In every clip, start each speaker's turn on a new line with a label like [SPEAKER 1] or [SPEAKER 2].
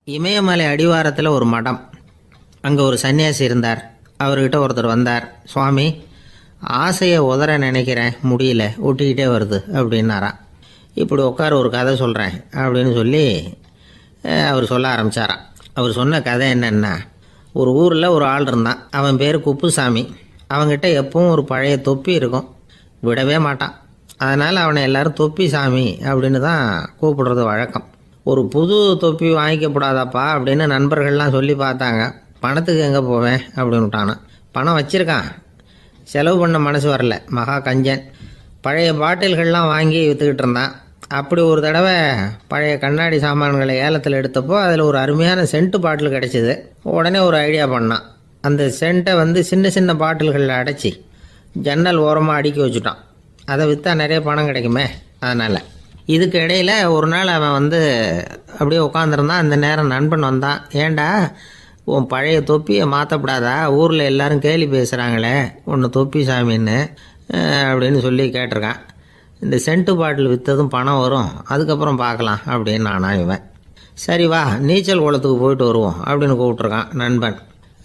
[SPEAKER 1] இமயமலை அடிவாரத்தில் ஒரு மடம். அங்கே ஒரு சன்னியாசி இருந்தார். அவர்கிட்ட ஒருத்தர் வந்தார். சுவாமி, ஆசையை உதற நினைக்கிறேன், முடியல, ஒட்டிக்கிட்டே வருது அப்படின்னாராம். இப்படி உட்கார ஒரு கதை சொல்கிறேன் அப்படின்னு சொல்லி அவர் சொல்ல ஆரம்பித்தாராம். அவர் சொன்ன கதை என்னென்னா, ஒரு ஊரில் ஒரு ஆள் இருந்தான். அவன் பேர் குப்புசாமி. அவங்ககிட்ட எப்பவும் ஒரு பழைய தொப்பி இருக்கும், விடவே மாட்டான். அதனால் அவனை எல்லோரும் தொப்பி சாமி அப்படின்னு தான் கூப்பிடுறது வழக்கம். ஒரு புது தொப்பி வாங்கிக்கப்படாதாப்பா அப்படின்னு நண்பர்கள்லாம் சொல்லி பார்த்தாங்க. பணத்துக்கு எங்கே போவேன் அப்படின்னு விட்டானு. பணம் வச்சுருக்கான், செலவு பண்ண மனசு வரல, மகா கஞ்சன். பழைய பாட்டில்கள்லாம் வாங்கி விற்றுக்கிட்டு இருந்தான். அப்படி ஒரு தடவை பழைய கண்ணாடி சாமான்களை ஏலத்தில் எடுத்தப்போ அதில் ஒரு அருமையான சென்ட்டு பாட்டில் கிடச்சிது. உடனே ஒரு ஐடியா பண்ணான். அந்த சென்ட்டை சின்ன சின்ன பாட்டில்களில் அடைச்சி ஜன்னல் ஓரமாக அடுக்கி வச்சுட்டான். அதை விற்றா நிறைய பணம் கிடைக்குமே, அதனால். இதுக்கு இடையில் ஒரு நாள் அவன் அப்படியே உட்காந்துருந்தான். அந்த நேரம் நண்பன் வந்தான். ஏண்டா, உன் பழைய தொப்பியை மாற்றப்படாதா? ஊரில் எல்லோரும் கேலி பேசுகிறாங்களே ஒன்று தொப்பி சாமின்னு அப்படின்னு சொல்லி கேட்டிருக்கான். இந்த சென்ட்டு பாட்டில் விற்றதும் பணம் வரும், அதுக்கப்புறம் பார்க்கலாம் அப்படின்னு நானா இவன். சரி வா, நீச்சல் குளத்துக்கு போயிட்டு வருவோம் அப்படின்னு கூப்பிட்ருக்கான் நண்பன்.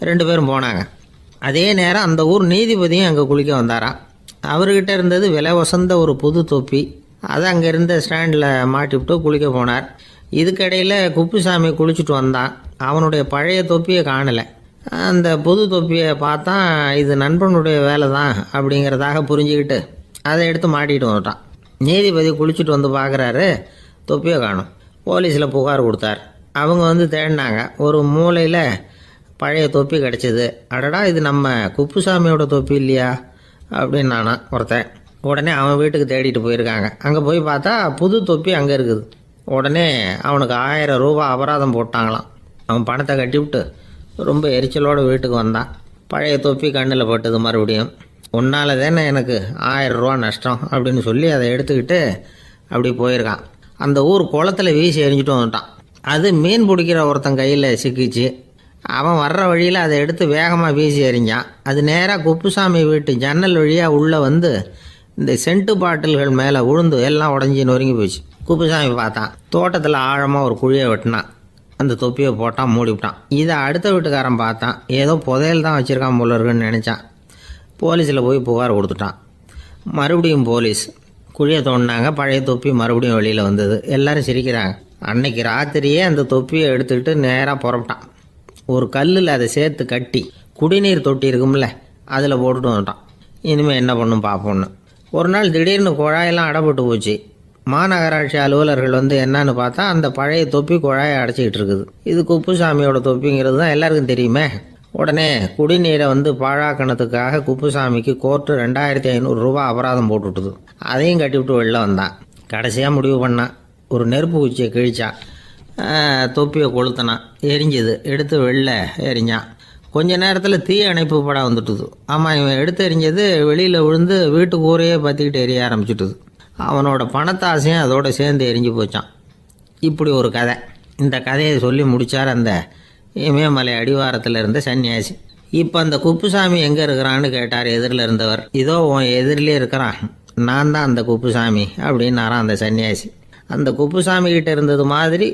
[SPEAKER 1] 2 பேரும் போனாங்க. அதே நேரம் அந்த ஊர் நீதிபதியும் அங்கே குளிக்க வந்தாராம். அவர்கிட்ட இருந்தது விலை வசந்த ஒரு புது தொப்பி. அதை அங்கே இருந்த ஸ்டாண்டில் மாட்டிவிட்டு குளிக்க போனார். இதுக்கிடையில் குப்புசாமி குளிச்சுட்டு வந்தான். அவனுடைய பழைய தொப்பியை காணலை. அந்த புது தொப்பியை பார்த்தா இது நண்பனுடைய வேலை தான் அப்படிங்கிறதாக புரிஞ்சுக்கிட்டு அதை எடுத்து மாட்டிகிட்டு வந்துட்டான். நீதிபதி குளிச்சுட்டு வந்து பார்க்குறாரு, தொப்பியை காணும். போலீஸில் புகார் கொடுத்தார். அவங்க தேடினாங்க. ஒரு மூலையில் பழைய தொப்பி கிடச்சிது. அடடா, இது நம்ம குப்புசாமியோட தொப்பி இல்லையா அப்படின்னு நானா ஒருத்தன். உடனே அவன் வீட்டுக்கு தேடிட்டு போயிருக்காங்க. அங்கே போய் பார்த்தா புது தொப்பி அங்கே இருக்குது. உடனே அவனுக்கு 1000 ரூபா அபராதம் போட்டாங்களாம். அவன் பணத்தை கட்டிவிட்டு ரொம்ப எரிச்சலோடு வீட்டுக்கு வந்தான். பழைய தொப்பி கண்ணில் பட்டது. மறுபடியும் உன்னால் தானே எனக்கு 1000 ரூபா நஷ்டம் அப்படின்னு சொல்லி அதை எடுத்துக்கிட்டு அப்படி போயிருக்கான். அந்த ஊர் குளத்தில் வீசி எறிஞ்சிட்டு வந்துட்டான். அது மீன் பிடிக்கிற ஒருத்தன் கையில் சிக்கிச்சு. அவன் வர்ற வழியில் அதை எடுத்து வேகமாக வீசி எறிஞ்சான். அது நேராக குப்புசாமி வீட்டு ஜன்னல் வழியாக உள்ளே இந்த சென்ட்டு பாட்டில்கள் மேலே உழுந்து எல்லாம் உடஞ்சி நொறுங்கி போச்சு. குப்புசாமி பார்த்தான். தோட்டத்தில் ஆழமாக ஒரு குழியை வெட்டினான். அந்த தொப்பியை போட்டான், மூடிவிட்டான். இதை அடுத்த வீட்டுக்காரன் பார்த்தான். ஏதோ புதையல் தான் வச்சுருக்கான் போல இருக்குன்னு நினச்சான். போலீஸில் போய் புகார் கொடுத்துட்டான். மறுபடியும் போலீஸ் குழியை தோண்டினாங்க. பழைய தொப்பி மறுபடியும் வெளியில் வந்தது. எல்லோரும் சிரிக்கிறாங்க. அன்னைக்கு ராத்திரியே அந்த தொப்பியை எடுத்துக்கிட்டு நேராக புறப்பட்டான். ஒரு கல்லில் அதை சேர்த்து கட்டி குடிநீர் தொட்டி இருக்கும்ல, அதில் போட்டுட்டு வந்துட்டான். இனிமேல் என்ன பண்ணும் பார்ப்போன்னு. ஒரு நாள் திடீர்னு குழாயெல்லாம் அடைப்பட்டு போச்சு. மாநகராட்சி அலுவலர்கள் என்னன்னு பார்த்தா அந்த பழைய தொப்பி குழாயை அடைச்சிக்கிட்டு இருக்குது. இது குப்புசாமியோட தொப்பிங்கிறது தான் எல்லாருக்கும் தெரியுமே. உடனே குடிநீரை பாழாக்கணத்துக்காக குப்புசாமிக்கு கோர்ட்டு 2500 ரூபா அபராதம் போட்டுவிட்டுது. அதையும் கட்டிவிட்டு வெளில வந்தான். கடைசியாக முடிவு பண்ணான். ஒரு நெருப்பு குச்சியை கிழிச்சான். தொப்பியை கொளுத்தினான். எரிஞ்சுது. எடுத்து வெளில எரிஞ்சான். கொஞ்ச நேரத்தில் தீ அணைப்பு படம் வந்துட்டுது. ஆமாம், இவன் எடுத்து எரிஞ்சது வெளியில் விழுந்து வீட்டு கூரையே பற்றிக்கிட்டு எரிய ஆரம்பிச்சுட்டுது. அவனோட பணத்தாசையும் அதோடு சேர்ந்து எரிஞ்சு போச்சான். இப்படி ஒரு கதை. இந்த கதையை சொல்லி முடித்தார் அந்த இமயமலை அடிவாரத்தில் இருந்த சன்னியாசி. இப்போ அந்த குப்புசாமி எங்கே இருக்கிறான்னு கேட்டார் எதிரில் இருந்தவர். இதோ உன் எதிரிலே இருக்கிறான், நான் தான் அந்த குப்புசாமி அப்படின்னாரான் அந்த சன்னியாசி. அந்த குப்புசாமி கிட்ட இருந்தது மாதிரி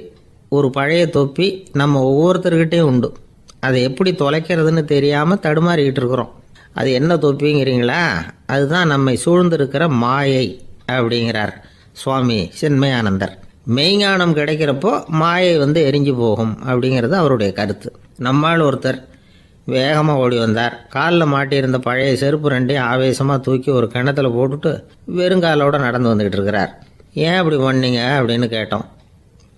[SPEAKER 1] ஒரு பழைய தொப்பி நம்ம ஒவ்வொருத்தர்கிட்டையும் உண்டு. அதை எப்படி தொலைக்கிறதுன்னு தெரியாமல் தடுமாறிக்கிட்டு இருக்கிறோம். அது என்ன தொப்பிங்கிறீங்களா? அதுதான் நம்மை சூழ்ந்திருக்கிற மாயை அப்படிங்கிறார் சுவாமி சின்மயானந்தர். மெய்ஞானம் கிடைக்கிறப்போ மாயை எரிஞ்சு போகும் அப்படிங்கிறது அவருடைய கருத்து. நம்மால் ஒருத்தர் வேகமாக ஓடி வந்தார். காலில் மாட்டியிருந்த பழைய செருப்பு 2ஐயும் ஆவேசமாக தூக்கி ஒரு கிணத்துல போட்டுட்டு வெறுங்காலோடு நடந்து வந்துக்கிட்டு இருக்கிறார். ஏன் அப்படி பண்ணீங்க அப்படின்னு கேட்டோம்.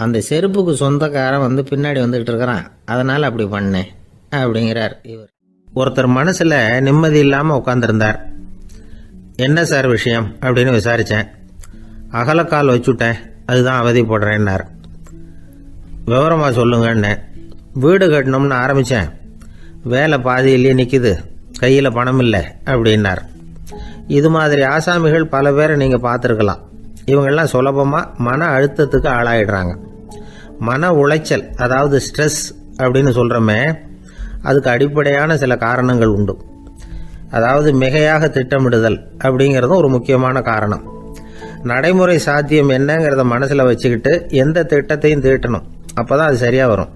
[SPEAKER 1] அந்த செருப்புக்கு சொந்தக்காரன் பின்னாடி வந்துக்கிட்டு இருக்கிறான், அதனால் அப்படி பண்ணேன் அப்படிங்கிறார் இவர். ஒருத்தர் மனசில் நிம்மதி இல்லாமல் உட்காந்துருந்தார். என்ன சார் விஷயம் அப்படின்னு விசாரித்தேன். அகலக்கால் வச்சுட்டேன், அதுதான் அவதிப்படுறேன்னார். விவரமாக சொல்லுங்கன்னு. வீடு கட்டணும்னு ஆரம்பித்தேன், வேலை பாதியிலேயே நிற்கிது, கையில் பணம் இல்லை அப்படின்னார். இது மாதிரி ஆசாமிகள் பல பேரை நீங்கள் பார்த்துருக்கலாம். இவங்கெல்லாம் சுலபமாக மன அழுத்தத்துக்கு ஆளாயிடுறாங்க. மன உளைச்சல், அதாவது ஸ்ட்ரெஸ் அப்படின்னு சொல்கிறோமே, அதுக்கு அடிப்படையான சில காரணங்கள் உண்டு. அதாவது மிகையாக திட்டமிடுதல் அப்படிங்கிறதும் ஒரு முக்கியமான காரணம். நடைமுறை சாத்தியம் என்னங்கிறத மனசில் வச்சுக்கிட்டு எந்த திட்டத்தையும் தீட்டணும். அப்போ தான் அது சரியாக வரும்.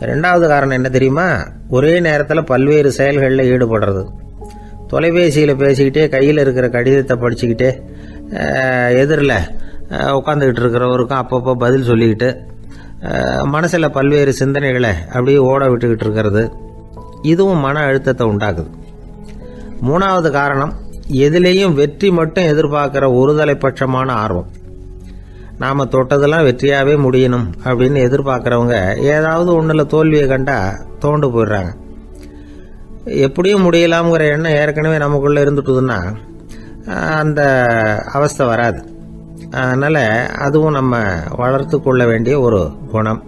[SPEAKER 1] ரெண்டாவது காரணம் என்ன தெரியுமா? ஒரே நேரத்தில் பல்வேறு செயல்களில் ஈடுபடுறது. தொலைபேசியில் பேசிக்கிட்டே கையில் இருக்கிற கடிதத்தை படிச்சுக்கிட்டே எதிரில் உட்காந்துக்கிட்டு இருக்கிறவருக்கும் அப்பப்போ பதில் சொல்லிக்கிட்டு மனசில் பல்வேறு சிந்தனைகளை அப்படியே ஓட விட்டுக்கிட்டு இருக்கிறது, இதுவும் மன அழுத்தத்தை உண்டாக்குது. மூணாவது காரணம், எதிலேயும் வெற்றி மட்டும் எதிர்பார்க்குற ஒருதலைப்பட்சமான ஆர்வம். நாம் தொட்டதெல்லாம் வெற்றியாகவே முடியணும் அப்படின்னு எதிர்பார்க்குறவங்க ஏதாவது ஒன்றில் தோல்வியை கண்டால் தோண்டு போயிடுறாங்க. எப்படியும் முடியலாம்ங்கிற எண்ணம் ஏற்கனவே நமக்குள்ளே இருந்துட்டுதுன்னா அந்த அவஸ்தை வராது. அதனால் அதுவும் நம்ம வளர்த்து கொள்ள வேண்டிய ஒரு குணம்.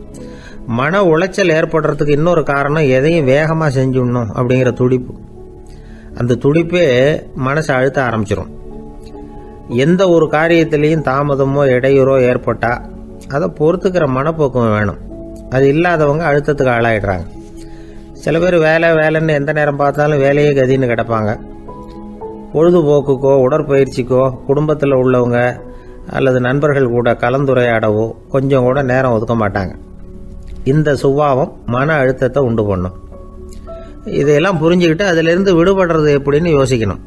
[SPEAKER 1] மன உளைச்சல் ஏற்படுறதுக்கு இன்னொரு காரணம், எதையும் வேகமாக செஞ்சுடணும் அப்படிங்கிற துடிப்பு. அந்த துடிப்பே மனசை அழுத்த ஆரம்பிச்சிடும். எந்த ஒரு காரியத்திலையும் தாமதமோ இடையூறோ ஏற்பட்டால் அதை பொறுத்துக்கிற மனப்போக்கம் வேணும். அது இல்லாதவங்க அழுத்தத்துக்கு ஆளாயிடுறாங்க. சில பேர் வேலைன்னு எந்த நேரம் பார்த்தாலும் வேலையே கதின்னு கிடப்பாங்க. பொழுதுபோக்குக்கோ உடற்பயிற்சிக்கோ குடும்பத்தில் உள்ளவங்க அல்லது நண்பர்கள் கூட கலந்துரையாடவோ கொஞ்சம் கூட நேரம் ஒதுக்க மாட்டாங்க. இந்த சுபாவம் மன அழுத்தத்தை உண்டு பண்ணும். இதையெல்லாம் புரிஞ்சுக்கிட்டு அதிலிருந்து விடுபடுறது எப்படின்னு யோசிக்கணும்.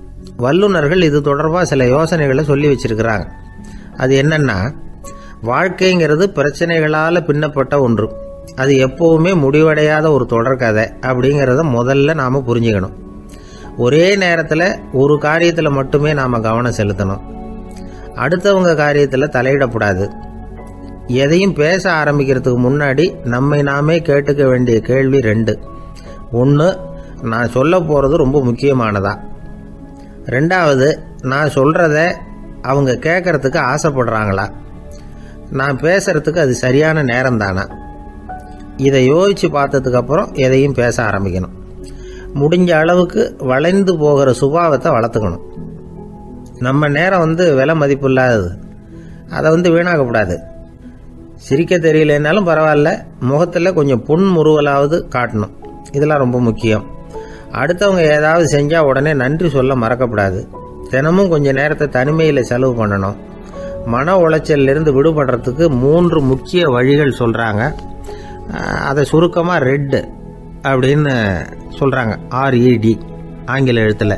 [SPEAKER 1] வல்லுநர்கள் இது தொடர்பாக சில யோசனைகளை சொல்லி வச்சிருக்கிறாங்க. அது என்னன்னா, வாழ்க்கைங்கிறது பிரச்சனைகளால் பின்னப்பட்ட ஒன்று. அது எப்போவுமே முடிவடையாத ஒரு தொடர்கதை அப்படிங்கிறத முதல்ல நாம் புரிஞ்சுக்கணும். ஒரே நேரத்தில் ஒரு காரியத்தில் மட்டுமே நாம் கவனம் செலுத்தணும். அடுத்தவங்க காரியத்தில் தலையிடக்கூடாது. எதையும் பேச ஆரம்பிக்கிறதுக்கு முன்னாடி நம்மை நாமே கேட்டுக்க வேண்டிய கேள்வி 2. 1, நான் சொல்ல போகிறது ரொம்ப முக்கியமானதா? 2வது, நான் சொல்கிறத அவங்க கேட்கறதுக்கு ஆசைப்படுறாங்களா? நான் பேசுறதுக்கு அது சரியான நேரம் தானா? இதை யோசித்து பார்த்ததுக்கப்புறம் எதையும் பேச ஆரம்பிக்கணும். முடிஞ்ச அளவுக்கு வளைந்து போகிற சுபாவத்தை வளர்த்துக்கணும். நம்ம நேரம் விலை மதிப்பு இல்லாதது. அதை வீணாக்கக்கூடாது. சிரிக்க தெரியலனாலும் பரவாயில்ல, முகத்தில் கொஞ்சம் புன்முறுவலாவது காட்டணும். இதெல்லாம் ரொம்ப முக்கியம். அடுத்தவங்க ஏதாவது செஞ்சால் உடனே நன்றி சொல்ல மறக்கக்கூடாது. தினமும் கொஞ்சம் நேரத்தை தனிமையில் செலவு பண்ணணும். மன உளைச்சலிருந்து விடுபடுறதுக்கு 3 முக்கிய வழிகள் சொல்கிறாங்க. அதை சுருக்கமாக ரெட் அப்படின்னு சொல்கிறாங்க. RED ஆங்கில எழுத்தில்.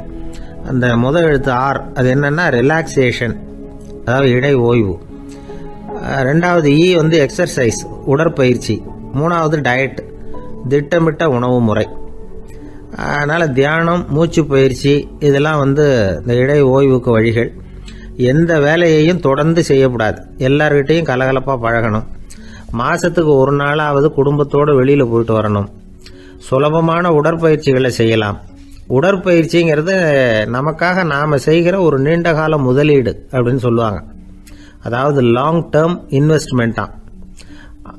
[SPEAKER 1] அந்த முதல் எழுத்து R, அது என்னென்னா ரிலாக்ஸேஷன், அதாவது இடை ஓய்வு. 2வது E எக்ஸர்சைஸ், உடற்பயிற்சி. 3வது டயட், திட்டமிட்ட உணவு முறை. அதனால் தியானம், மூச்சு பயிற்சி இதெல்லாம் இந்த இடை ஓய்வுக்கு வழிகள். எந்த வேலையையும் தொடர்ந்து செய்யக்கூடாது. எல்லார்கிட்டையும் கலகலப்பாக பழகணும். மாதத்துக்கு ஒரு நாளாவது குடும்பத்தோடு வெளியில் போயிட்டு வரணும். சுலபமான உடற்பயிற்சிகளை செய்யலாம். உடற்பயிற்சிங்கிறது நமக்காக நாம் செய்கிற ஒரு நீண்டகால முதலீடு அப்படின்னு சொல்லுவாங்க. அதாவது லாங் டேர்ம் இன்வெஸ்ட்மெண்ட்டாக.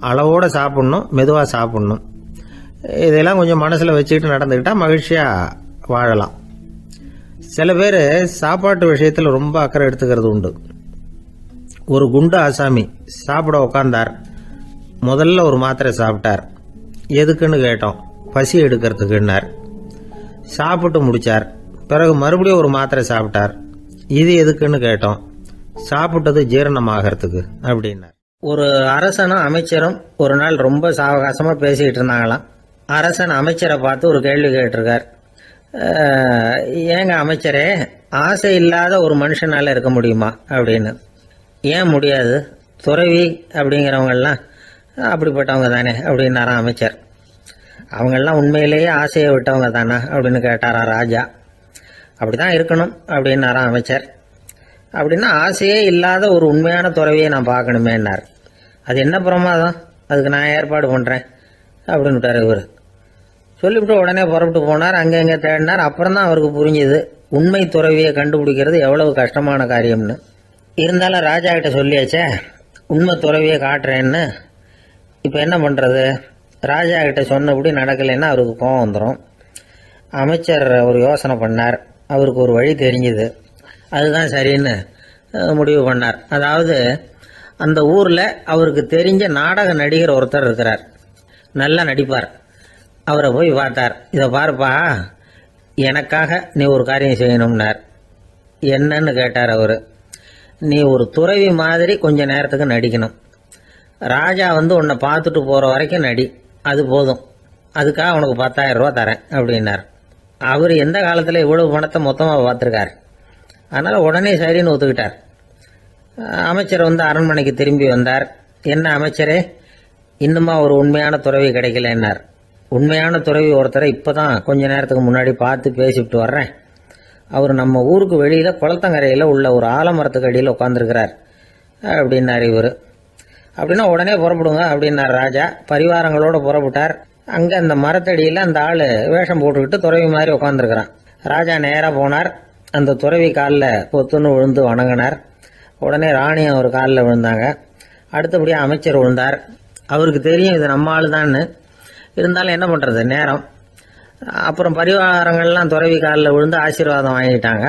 [SPEAKER 1] அளவோடு சாப்பிட்ணும், மெதுவாக சாப்பிட்ணும். இதெல்லாம் கொஞ்சம் மனசில் வச்சுக்கிட்டு நடந்துக்கிட்டால் மகிழ்ச்சியாக வாழலாம். சில பேர் சாப்பாட்டு விஷயத்தில் ரொம்ப அக்கறை எடுத்துக்கிறது உண்டு. ஒரு குண்டு ஆசாமி சாப்பிட உக்காந்தார். முதல்ல ஒரு மாத்திரை சாப்பிட்டார். எதுக்குன்னு கேட்டோம். பசி எடுக்கிறதுக்குன்னார். சாப்பிட்டு முடித்தார். பிறகு மறுபடியும் ஒரு மாத்திரை சாப்பிட்டார். இது எதுக்குன்னு கேட்டோம். சாப்பிட்டது ஜீரணமாகறதுக்கு அப்படின்னார். ஒரு அரசனும் அமைச்சரும் ஒரு நாள் ரொம்ப சாவகாசமாக பேசிக்கிட்டு இருந்தாங்களாம். அரசன் அமைச்சரை பார்த்து ஒரு கேள்வி கேட்டிருக்கார். ஏங்க அமைச்சரே, ஆசை இல்லாத ஒரு மனுஷனால் இருக்க முடியுமா அப்படின்னு. ஏன் முடியாது? துறவி அப்படிங்கிறவங்கெல்லாம் அப்படிப்பட்டவங்க தானே அப்படின்னாராம் அமைச்சர். அவங்கெல்லாம் உண்மையிலேயே ஆசையை விட்டவங்க தானே அப்படின்னு கேட்டாரா ராஜா. அப்படி தான் இருக்கணும் அப்படின்னாராம் அமைச்சர். அப்படின்னா ஆசையே இல்லாத ஒரு உண்மையான துறவியை நான் பார்க்கணுமேன்னார். அது என்ன பிரமாதம், அதுக்கு நான் ஏற்பாடு பண்ணுறேன் அப்படின்னு விட்டார் இவர். சொல்லிவிட்டு உடனே புறப்பட்டு போனார். அங்கே எங்கே தேடினார். அப்புறம் தான் அவருக்கு புரிஞ்சுது உண்மை துறவியை கண்டுபிடிக்கிறது எவ்வளவு கஷ்டமான காரியம்னு. இருந்தாலும் ராஜா கிட்ட சொல்லியாச்சே, உண்மை துறவியை காட்டுறேன்னு. இப்போ என்ன பண்ணுறது? ராஜா கிட்ட சொன்னபடி நடக்கலைன்னா அவருக்கு கோபம் வந்துடும். அமைச்சர் ஒரு யோசனை பண்ணார். அவருக்கு ஒரு வழி தெரிஞ்சுது. அதுதான் சரின்னு முடிவு பண்ணார். அதாவது அந்த ஊரில் அவருக்கு தெரிஞ்ச நாடக நடிகர் ஒருத்தர் இருக்கிறார். நல்லா நடிப்பார். அவரை போய் பார்த்தார். இதை பாருப்பா, எனக்காக நீ ஒரு காரியம் செய்யணும்னார். என்னன்னு கேட்டார் அவர். நீ ஒரு துறவி மாதிரி கொஞ்ச நேரத்துக்கு நடிக்கணும். ராஜா உன்னை பார்த்துட்டு போகிற வரைக்கும் நடி, அது போதும் அதுக்காக உனக்கு 10,000 ரூபா தரேன் அப்படின்னார். அவர் எந்த காலத்தில் இவ்வளவு பணத்தை மொத்தமாக பார்த்துருக்கார். அதனால் உடனே சரின்னு ஒத்துக்கிட்டார். அமைச்சர் அரண்மனைக்கு திரும்பி வந்தார். என்ன அமைச்சரே, இன்னுமா ஒரு உண்மையான துறவி கிடைக்கலன்னார். உண்மையான துறவி ஒருத்தரை இப்போ தான் கொஞ்ச நேரத்துக்கு முன்னாடி பார்த்து பேசிவிட்டு வர்றேன். அவர் நம்ம ஊருக்கு வெளியில் குளத்தங்கரையில் உள்ள ஒரு ஆலமரத்துக்கு அடியில் உட்காந்துருக்கிறார் அப்படின்னார் இவர். அப்படின்னா உடனே புறப்படுங்க அப்படின்னார் ராஜா. பரிவாரங்களோடு புறப்பட்டார். அங்கே அந்த மரத்தடியில் அந்த ஆள் வேஷம் போட்டுக்கிட்டு துறவி மாதிரி உட்காந்துருக்கிறான். ராஜா நேராக போனார். அந்த துறவி காலில் பொத்துன்னு விழுந்து வணங்கினார். உடனே ராணி அவர் காலில் விழுந்தாங்க. அடுத்தபடியாக அமைச்சர் விழுந்தார். அவருக்கு தெரியும் இது நம்ம ஆள் தான்னு. இருந்தாலும் என்ன பண்ணுறது, நேரம். அப்புறம் பரிவாரங்கள்லாம் துறவி காலில் விழுந்து ஆசீர்வாதம் வாங்கிட்டாங்க.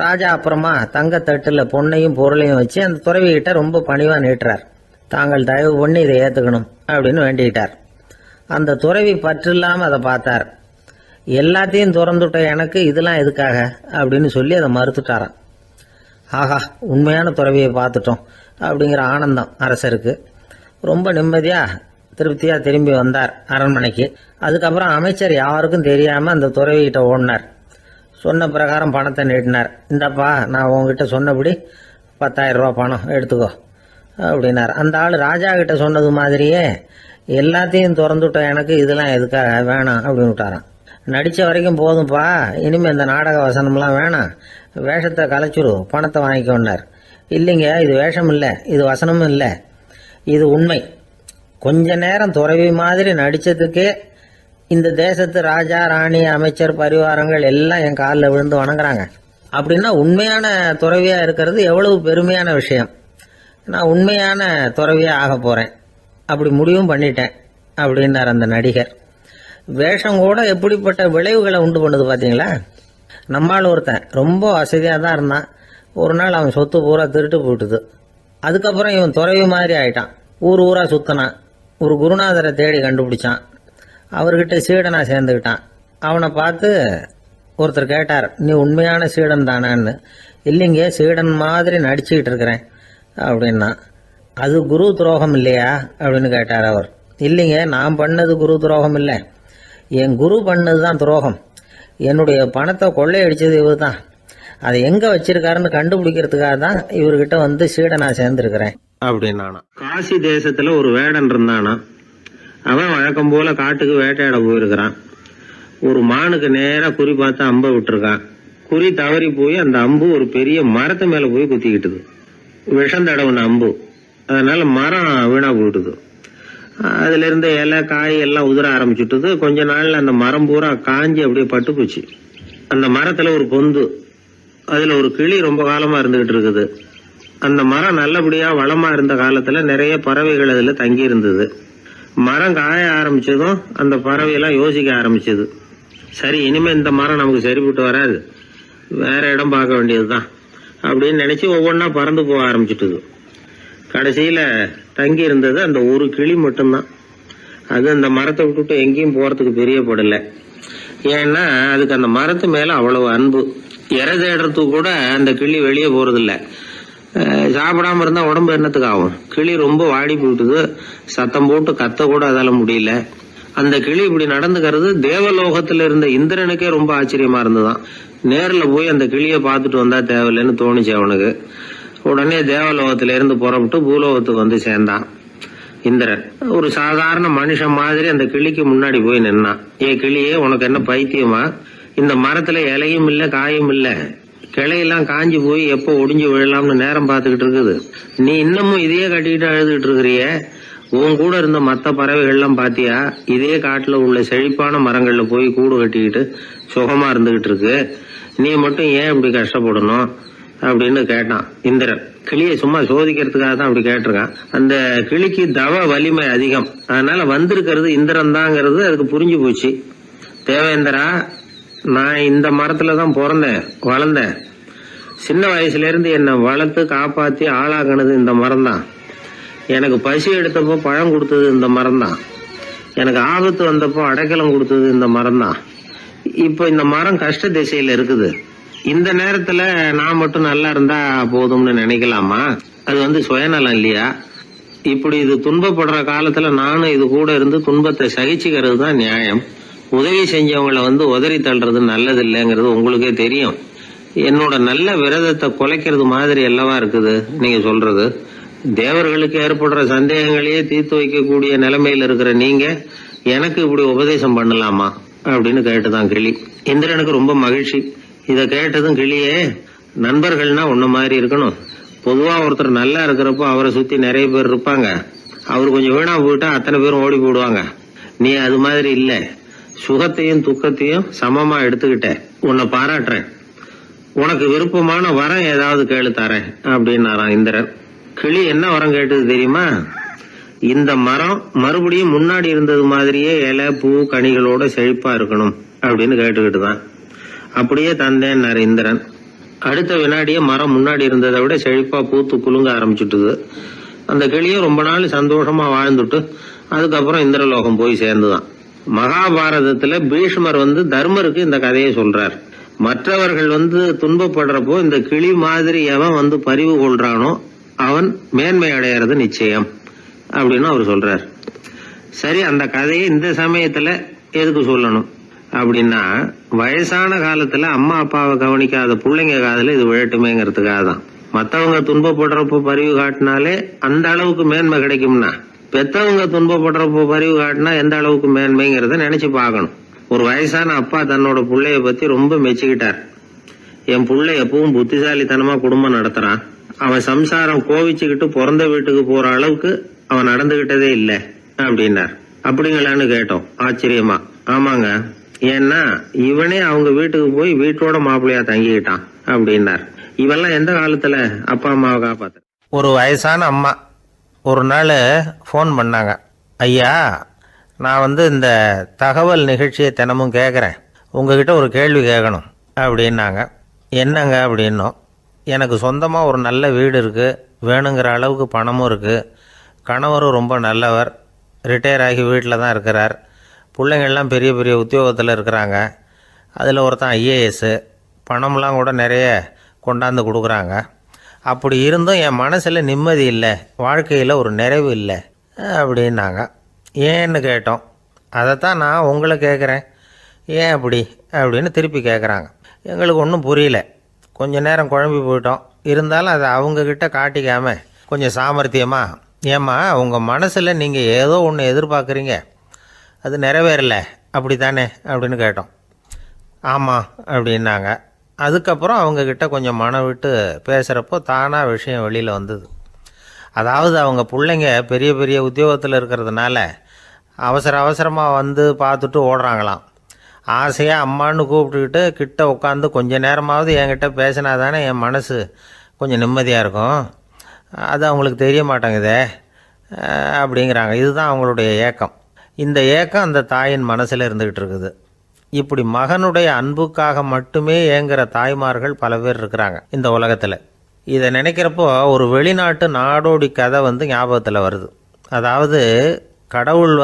[SPEAKER 1] ராஜா அப்புறமா தங்கத்தட்டில் பொண்ணையும் பொருளையும் வச்சு அந்த துறவிகிட்ட ரொம்ப பணிவாக நீட்டுறார். தாங்கள் தயவு பண்ணி இதை ஏற்றுக்கணும் அப்படின்னு வேண்டிக்கிட்டார். அந்த துறவி பற்று இல்லாமல் அதை பார்த்தார். எல்லாத்தையும் திறந்துட்ட எனக்கு இதெல்லாம் எதுக்காக அப்படின்னு சொல்லி அதை மறுத்துட்டாராம். ஆஹா, உண்மையான துறவியை பார்த்துட்டோம் அப்படிங்கிற ஆனந்தம் அரசருக்கு. ரொம்ப நிம்மதியாக திருப்தியாக திரும்பி வந்தார் அரண்மனைக்கு. அதுக்கப்புறம் அமைச்சர் யாருக்கும் தெரியாமல் அந்த துறவிகிட்ட ஓடினார். சொன்ன பிரகாரம் பணத்தை நீட்டினார். இந்தப்பா, நான் உங்ககிட்ட சொன்னபடி 10,000 ரூபா பணம் எடுத்துக்கோ அப்படின்னார். அந்த ஆள் ராஜா கிட்ட சொன்னது மாதிரியே எல்லாத்தையும் திறந்துட்ட எனக்கு இதெல்லாம் எதுக்காக வேணாம் அப்படின்னு விட்டாரான். நடித்த வரைக்கும் போதும்ப்பா, இனிமேல் இந்த நாடக வசனம்லாம் வேணாம், வேஷத்தை கலைச்சுரு, பணத்தை வாங்கிக்கோன்னார். இல்லைங்க, இது வேஷம் இல்லை, இது வசனமும் இல்லை, இது உண்மை. கொஞ்ச நேரம் துறவி மாதிரி நடித்ததுக்கே இந்த தேசத்து ராஜா, ராணி, அமைச்சர், பரிவாரங்கள் எல்லாம் என் காலில் விழுந்து வணங்குறாங்க. அப்படின்னா உண்மையான துறவியாக இருக்கிறது எவ்வளவு பெருமையான விஷயம். நான் உண்மையான துறவியாக ஆக போகிறேன், அப்படி முடிவும் பண்ணிட்டேன் அப்படின்னார் அந்த நடிகர். வேஷம் கூட எப்படிப்பட்ட விளைவுகளை உண்டு பண்ணுது பார்த்தீங்களா. நம்மால் ஒருத்தன் ரொம்ப வசதியாக தான் இருந்தான். ஒரு நாள் அவன் சொத்து பூரா திருட்டு போட்டுது. அதுக்கப்புறம் இவன் துறவி மாதிரி ஆயிட்டான். ஊர் ஊராக சுத்தினான். ஒரு குருநாதரை தேடி கண்டுபிடிச்சான். அவர்கிட்ட சீடனா சேர்ந்துக்கிட்டான். அவனை பார்த்து ஒருத்தர் கேட்டார், நீ உண்மையான சீடன் தானான்னு. இல்லைங்க, சீடன் மாதிரி நடிச்சுக்கிட்டு இருக்கிறேன் அப்படின்னா. அது குரு துரோகம் இல்லையா அப்படின்னு கேட்டார் அவர். இல்லைங்க, நான் பண்ணது குரு துரோகம் இல்லை, என் குரு பண்ணது தான் துரோகம். என்னுடைய பணத்தை கொள்ளையடிச்சது இவர் தான். அதை எங்கே வச்சிருக்காருன்னு கண்டுபிடிக்கிறதுக்காக தான் இவர்கிட்ட சீடனா சேர்ந்துருக்கிறேன் அப்படின்னானா. காசி தேசத்தில் ஒரு வேடன் இருந்தானா. அவன் வழக்கம் போல காட்டுக்கு வேட்டையாட போயிருக்கிறான். ஒரு மானுக்கு நேராக குறி பார்த்து அம்பை விட்டுருக்கான். குறி தவறி போய் அந்த அம்பு ஒரு பெரிய மரத்து மேலே போய் குத்திக்கிட்டுது. விஷம் தடவுன அம்பு. அதனால மரம் வீணா போயிட்டுது. அதுல இருந்த இலை காய் எல்லாம் உதிர ஆரம்பிச்சுட்டுது. கொஞ்ச நாள்ல அந்த மரம் பூரா காஞ்சி அப்படியே பட்டு போச்சு. அந்த மரத்துல ஒரு பொந்து, அதுல ஒரு கிளி ரொம்ப காலமா இருந்துகிட்டு இருக்குது. அந்த மரம் நல்லபடியா வளமா இருந்த காலத்துல நிறைய பறவைகள் அதுல தங்கி இருந்தது. மரம் காய ஆரம்பிச்சதும் அந்த பறவையெல்லாம் யோசிக்க ஆரம்பிச்சது. சரி, இனிமே இந்த மரம் நமக்கு சரிப்பட்டு வராது, வேற இடம் பார்க்க வேண்டியதுதான் அப்படின்னு நினைச்சு ஒவ்வொன்னா பறந்து போக ஆரம்பிச்சுட்டுது. கடைசியில தங்கி இருந்தது அந்த ஒரு கிளி மட்டும்தான். அது அந்த மரத்தை விட்டுட்டு எங்கேயும் போறதுக்கு பிரியப்படல. ஏன்னா அதுக்கு அந்த மரத்து மேல அவ்வளவு அன்பு. இறை தேடுறதுக்கு கூட அந்த கிளி வெளியே போறதில்ல. சாப்பிடாம இருந்தா உடம்பு என்னத்துக்கு ஆகும். கிளி ரொம்ப வாடி போயிட்டுது. சத்தம் போட்டு கத்த கூட அதால முடியல. அந்த கிளி இப்படி நடந்துக்கிறது தேவலோகத்துல இருந்த இந்திரனுக்கே ரொம்ப ஆச்சரியமா இருந்துதான். நேர்ல போய் அந்த கிளிய பார்த்துட்டு வந்தா தேவையில்லைன்னு தோணுச்சு அவனுக்கு. உடனே தேவலோகத்தில இருந்து புறப்பட்டு பூலோகத்துக்கு சேர்ந்தான் இந்திரன். ஒரு சாதாரண மனுஷன் மாதிரி அந்த கிளிக்கு முன்னாடி போய் நின்னான். ஏ கிளியே, உனக்கு என்ன பைத்தியமா? இந்த மரத்துல இலையும் இல்ல, காயும் இல்ல, கிளையெல்லாம் காஞ்சி போய் எப்போ ஒடிஞ்சு விழலாம்னு நேரம் பார்த்துக்கிட்டு இருக்குது. நீ இன்னமும் இதையே கட்டிக்கிட்டு அழுதுகிட்டு இருக்கிறிய. உன் கூட இருந்த மற்ற பறவைகள்லாம் பாத்தியா? இதே காட்டுல உள்ள செழிப்பான மரங்கள்ல போய் கூடு கட்டிக்கிட்டு சுகமா இருந்துகிட்டு இருக்கு. நீ மட்டும் ஏன் இப்படி கஷ்டப்படணும் அப்படின்னு கேட்டான் இந்திரன். கிளியை சும்மா சோதிக்கிறதுக்காக தான் அப்படி கேட்டிருக்கான். அந்த கிளிக்கு தவ வலிமை அதிகம். அதனால வந்திருக்கிறது இந்திரன் தாங்கிறது அதுக்கு புரிஞ்சு போச்சு. தேவேந்திரா, நான் இந்த மரத்துல தான் பிறந்தேன், வளர்ந்தேன். சின்ன வயசுல இருந்து என்னை வளர்த்து காப்பாத்தி ஆளாக்குனது இந்த மரம் தான். எனக்கு பசி எடுத்தப்போ பழம் கொடுத்தது இந்த மரம் தான். எனக்கு ஆபத்து வந்தப்போ அடைக்கலம் கொடுத்தது இந்த மரம் தான். இப்போ இந்த மரம் கஷ்ட திசையில இருக்குது. இந்த நேரத்துல நான் மட்டும் நல்லா இருந்தா போதும்னு நினைக்கலாமா? அது சுயநலம் இல்லையா?
[SPEAKER 2] இப்படி இது துன்பப்படுற காலத்துல நானும் இது கூட இருந்து துன்பத்தை சகிச்சுக்கிறது தான் நியாயம். உதவி செஞ்சவங்களை உதறி தள்ளுறது நல்லது இல்லைங்கிறது உங்களுக்கே தெரியும். என்னோட நல்ல விரதத்தை குலைக்கிறது மாதிரி அல்லவா இருக்குது நீங்க சொல்றது. தேவர்களுக்கு ஏற்படுற சந்தேகங்களையே தீர்த்து வைக்கக்கூடிய நிலைமையில இருக்கிற நீங்க எனக்கு இப்படி உபதேசம் பண்ணலாமா அப்படின்னு கேட்டுதான் கிளி. இந்திரனுக்கு ரொம்ப மகிழ்ச்சி. இத கேட்டதும் கிளியே, நண்பர்கள்னா உன்ன மாதிரி இருக்கணும். பொதுவா ஒருத்தர் நல்லா இருக்கிறப்போ அவரை சுத்தி நிறைய பேர் இருப்பாங்க. அவர் கொஞ்சம் வீணா போயிட்டா அத்தனை பேரும் ஓடி போடுவாங்க. நீ அது மாதிரி இல்ல. சுகத்தையும் துக்கத்தையும் சமமா எடுத்துக்கிட்ட. உன்னை பாராட்டுறேன். உனக்கு விருப்பமான வரம் ஏதாவது கேளு தரேன் அப்படின்னாராம் இந்திரன். கிளி என்ன வரம் கேட்டது தெரியுமா? இந்த மரம் மறுபடியும் முன்னாடி இருந்தது மாதிரியே இலை பூ கனிகளோட செழிப்பா இருக்கணும் அப்படின்னு கேட்டுக்கிட்டுதான். அப்படியே தந்தேன்னாரு இந்திரன். அடுத்த வினாடியே மரம் முன்னாடி இருந்ததை விட செழிப்பா பூத்து குலுங்க ஆரம்பிச்சுட்டுது. அந்த கிளியும் ரொம்ப நாள் சந்தோஷமா வாழ்ந்துட்டு அதுக்கப்புறம் இந்திரலோகம் போய் சேர்ந்துதான். மகாபாரதத்துல பீஷ்மர் தர்மருக்கு இந்த கதையை சொல்றார். மற்றவர்கள் துன்பப்படுறப்போ இந்த கிளி மாதிரி எவன் பரிவு கொள்றானோ அவன் மேன்மை அடையறது நிச்சயம் அப்படின்னு அவர் சொல்றார். சரி, அந்த கதையை இந்த சமயத்துல எதுக்கு சொல்லணும் அப்படின்னா, வயசான காலத்துல அம்மா அப்பாவை கவனிக்காத பிள்ளைங்க காதல இது விழட்டுமேங்கிறதுக்காக தான். மத்தவங்க துன்பப்படுறப்போ பரிவு காட்டினாலே அந்த அளவுக்கு மேன்மை கிடைக்கும்னா, பெத்தவங்க துன்பப்படுறப்போ பரிவு காட்டினா எந்த அளவுக்கு மேன்மைங்கிறத நினைச்சு பார்க்கணும். ஒரு வயசான அப்பா தன்னோட பிள்ளைய பத்தி ரொம்ப மெச்சுக்கிட்டார். என் பிள்ளை எப்பவும் புத்திசாலித்தனமா குடும்பம் நடத்துறான். அவன் சம்சாரம் கோவிச்சுக்கிட்டு பிறந்த வீட்டுக்கு போற அளவுக்கு அவன் நடந்துகிட்டதே இல்லை அப்படின்னார். அப்படிங்களான்னு கேட்டோம் ஆச்சரியமா. ஆமாங்க, ஏன்னா இவனே அவங்க வீட்டுக்கு போய் வீட்டோட மாப்பிள்ளையா தங்கிக்கிட்டான் அப்படின்னார். இவெல்லாம் எந்த காலத்துல அப்பா அம்மாவை காப்பாத்த.
[SPEAKER 1] ஒரு வயசான அம்மா ஒரு நாள் ஃபோன் பண்ணாங்க. ஐயா, நான் இந்த தகவல் நிகழ்ச்சியை தினமும் கேட்குறேன். உங்ககிட்ட ஒரு கேள்வி கேட்கணும் அப்படின்னாங்க. என்னங்க அப்படின்னோம். எனக்கு சொந்தமாக ஒரு நல்ல வீடு இருக்குது, வேணுங்கிற அளவுக்கு பணமும் இருக்குது, கணவரும் ரொம்ப நல்லவர், ரிட்டையர் ஆகி வீட்டில் தான் இருக்கிறார், பிள்ளைங்கள்லாம் பெரிய பெரிய உத்தியோகத்தில் இருக்கிறாங்க, அதில் ஒருத்தன் ஐஏஎஸ்ஸு, பணம்லாம் கூட நிறைய கொண்டாந்து கொடுக்குறாங்க. அப்படி இருந்தும் என் மனசில் நிம்மதி இல்லை, வாழ்க்கையில் ஒரு நிறைவு இல்லை அப்படின்னாங்க. ஏன்னு கேட்டோம். அதைத்தான் நான் உங்களை கேட்குறேன், ஏன் அப்படி அப்படின்னு திருப்பி கேட்குறாங்க. எங்களுக்கு ஒன்றும் புரியல. கொஞ்ச நேரம் குழம்பி போயிட்டோம். இருந்தாலும் அதை அவங்கக்கிட்ட காட்டிக்காமல் கொஞ்சம் சாமர்த்தியமாக, ஏம்மா உங்கள் மனசில் நீங்கள் ஏதோ ஒன்று எதிர்பார்க்குறீங்க, அது நிறைவேறலை அப்படி தானே அப்படின்னு கேட்டோம். ஆமாம் அப்படின்னாங்க. அதுக்கப்புறம் அவங்கக்கிட்ட கொஞ்சம் மனம் விட்டு பேசுகிறப்போ தானாக விஷயம் வெளியில் வந்தது. அதாவது அவங்க பிள்ளைங்க பெரிய பெரிய உத்தியோகத்தில் இருக்கிறதுனால அவசரமாக பார்த்துட்டு ஓடுறாங்களாம். ஆசையாக அம்மான்னு கூப்பிட்டுக்கிட்டு கிட்ட உட்காந்து கொஞ்ச நேரமாவது என்கிட்ட பேசினா தானே என் மனசு கொஞ்சம் நிம்மதியாக இருக்கும். அது அவங்களுக்கு தெரிய மாட்டேங்குதே அப்படிங்கிறாங்க. இதுதான் அவங்களுடைய ஏக்கம். இந்த ஏக்கம் அந்த தாயின் மனசில் இருந்துக்கிட்டு இருக்குது. இப்படி மகனுடைய அன்புக்காக மட்டுமே ஏங்குற தாய்மார்கள் பல பேர் இருக்கிறாங்க இந்த உலகத்தில். இதை நினைக்கிறப்போ ஒரு வெளிநாட்டு நாடோடி கதை ஞாபகத்தில் வருது. அதாவது கடவுள்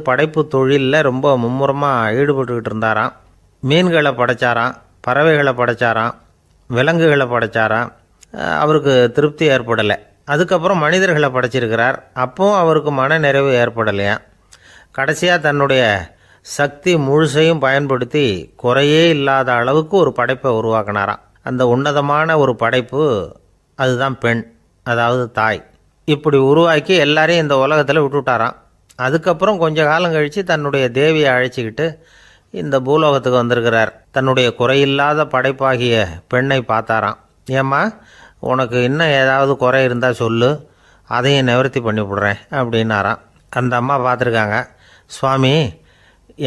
[SPEAKER 1] படைப்பு தொழிலில் ரொம்ப மும்முரமாக ஈடுபட்டுக்கிட்டு இருந்தாராம். மீன்களை படைச்சாராம், பறவைகளை படைச்சாராம், விலங்குகளை படைச்சாராம். அவருக்கு திருப்தி ஏற்படலை. அதுக்கப்புறம் மனிதர்களை படைச்சிருக்கிறார். அப்பவும் அவருக்கு மன நிறைவு ஏற்படலையாம். கடைசியாக தன்னுடைய சக்தி முழுசையும் பயன்படுத்தி குறையே இல்லாத அளவுக்கு ஒரு படைப்பை உருவாக்கினாராம். அந்த உன்னதமான ஒரு படைப்பு அதுதான் பெண், அதாவது தாய். இப்படி உருவாக்கி எல்லாரையும் இந்த உலகத்தில் விட்டுவிட்டாராம். அதுக்கப்புறம் கொஞ்ச காலம் கழித்து தன்னுடைய தேவியை அழைச்சிக்கிட்டு இந்த பூலோகத்துக்கு வந்திருக்கிறார். தன்னுடைய குறையில்லாத படைப்பாகிய பெண்ணை பார்த்தாராம். ஏம்மா, உனக்கு இன்னும் ஏதாவது குறை இருந்தால் சொல்லு, அதையும் நிவர்த்தி பண்ணி விடுறேன் அப்படின்னாராம். அந்த அம்மா பார்த்துருக்காங்க. சுவாமி,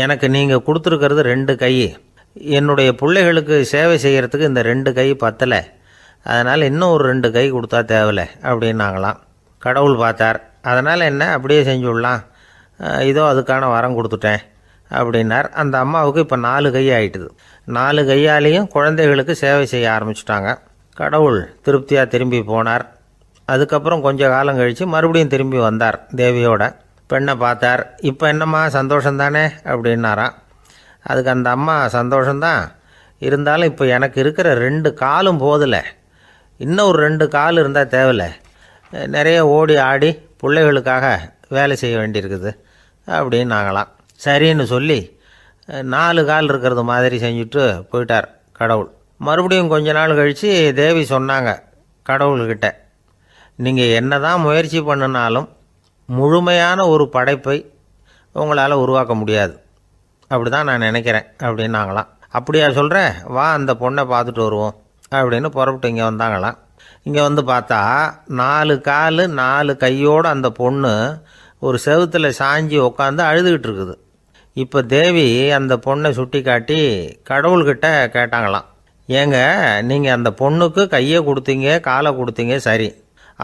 [SPEAKER 1] எனக்கு நீங்கள் கொடுத்துருக்கிறது 2 கை. என்னுடைய பிள்ளைகளுக்கு சேவை செய்கிறதுக்கு இந்த 2 கை பத்தலை. அதனால் இன்னும் ஒரு 2 கை கொடுத்தா தேவலை அப்படின்னாங்களாம். கடவுள் பார்த்தார். அதனால் என்ன, அப்படியே செஞ்சு விடலாம், இதோ அதுக்கான வரம் கொடுத்துட்டேன் அப்படின்னார். அந்த அம்மாவுக்கு இப்போ 4 கை ஆகிட்டுது. 4 கையாலேயும் குழந்தைகளுக்கு சேவை செய்ய ஆரம்பிச்சிட்டாங்க. கடவுள் திருப்தியாக திரும்பி போனார். அதுக்கப்புறம் கொஞ்ச காலம் கழித்து மறுபடியும் திரும்பி வந்தார் தேவியோட. பெண்ணை பார்த்தார். இப்போ என்னம்மா சந்தோஷந்தானே அப்படின்னாராம். அதுக்கு அந்த அம்மா, சந்தோஷந்தான், இருந்தாலும் இப்போ எனக்கு இருக்கிற 2 காலும் போதில்லை, இன்னும் ஒரு 2 கால் இருந்தால் தேவையில்லை, நிறைய ஓடி ஆடி பிள்ளைகளுக்காக வேலை செய்ய வேண்டியிருக்குது அப்படின்னு நாங்களாம். சரின்னு சொல்லி 4 கால் இருக்கிறது மாதிரி செஞ்சுட்டு போயிட்டார் கடவுள். மறுபடியும் கொஞ்ச நாள் கழித்து தேவி சொன்னாங்க கடவுள்கிட்ட, நீங்கள் என்ன தான் முயற்சி பண்ணினாலும் முழுமையான ஒரு படைப்பை உங்களால் உருவாக்க முடியாது, அப்படி தான் நான் நினைக்கிறேன் அப்படின்னாங்களாம். அப்படியா சொல்கிறேன், வா அந்த பொண்ணை பார்த்துட்டு வருவோம் அப்படின்னு புறப்பட்டு இங்கே வந்தாங்களாம். இங்கே வந்து பார்த்தா 4 கால் 4 கையோடு அந்த பொண்ணு ஒரு செவுத்தில் சாஞ்சி உட்காந்து அழுதுகிட்டு இருக்குது. இப்போ தேவி அந்த பொண்ணை சுட்டி காட்டி கடவுள்கிட்ட கேட்டாங்களாம், ஏங்க நீங்கள் அந்த பொண்ணுக்கு கையை கொடுத்தீங்க காலை கொடுத்தீங்க, சரி,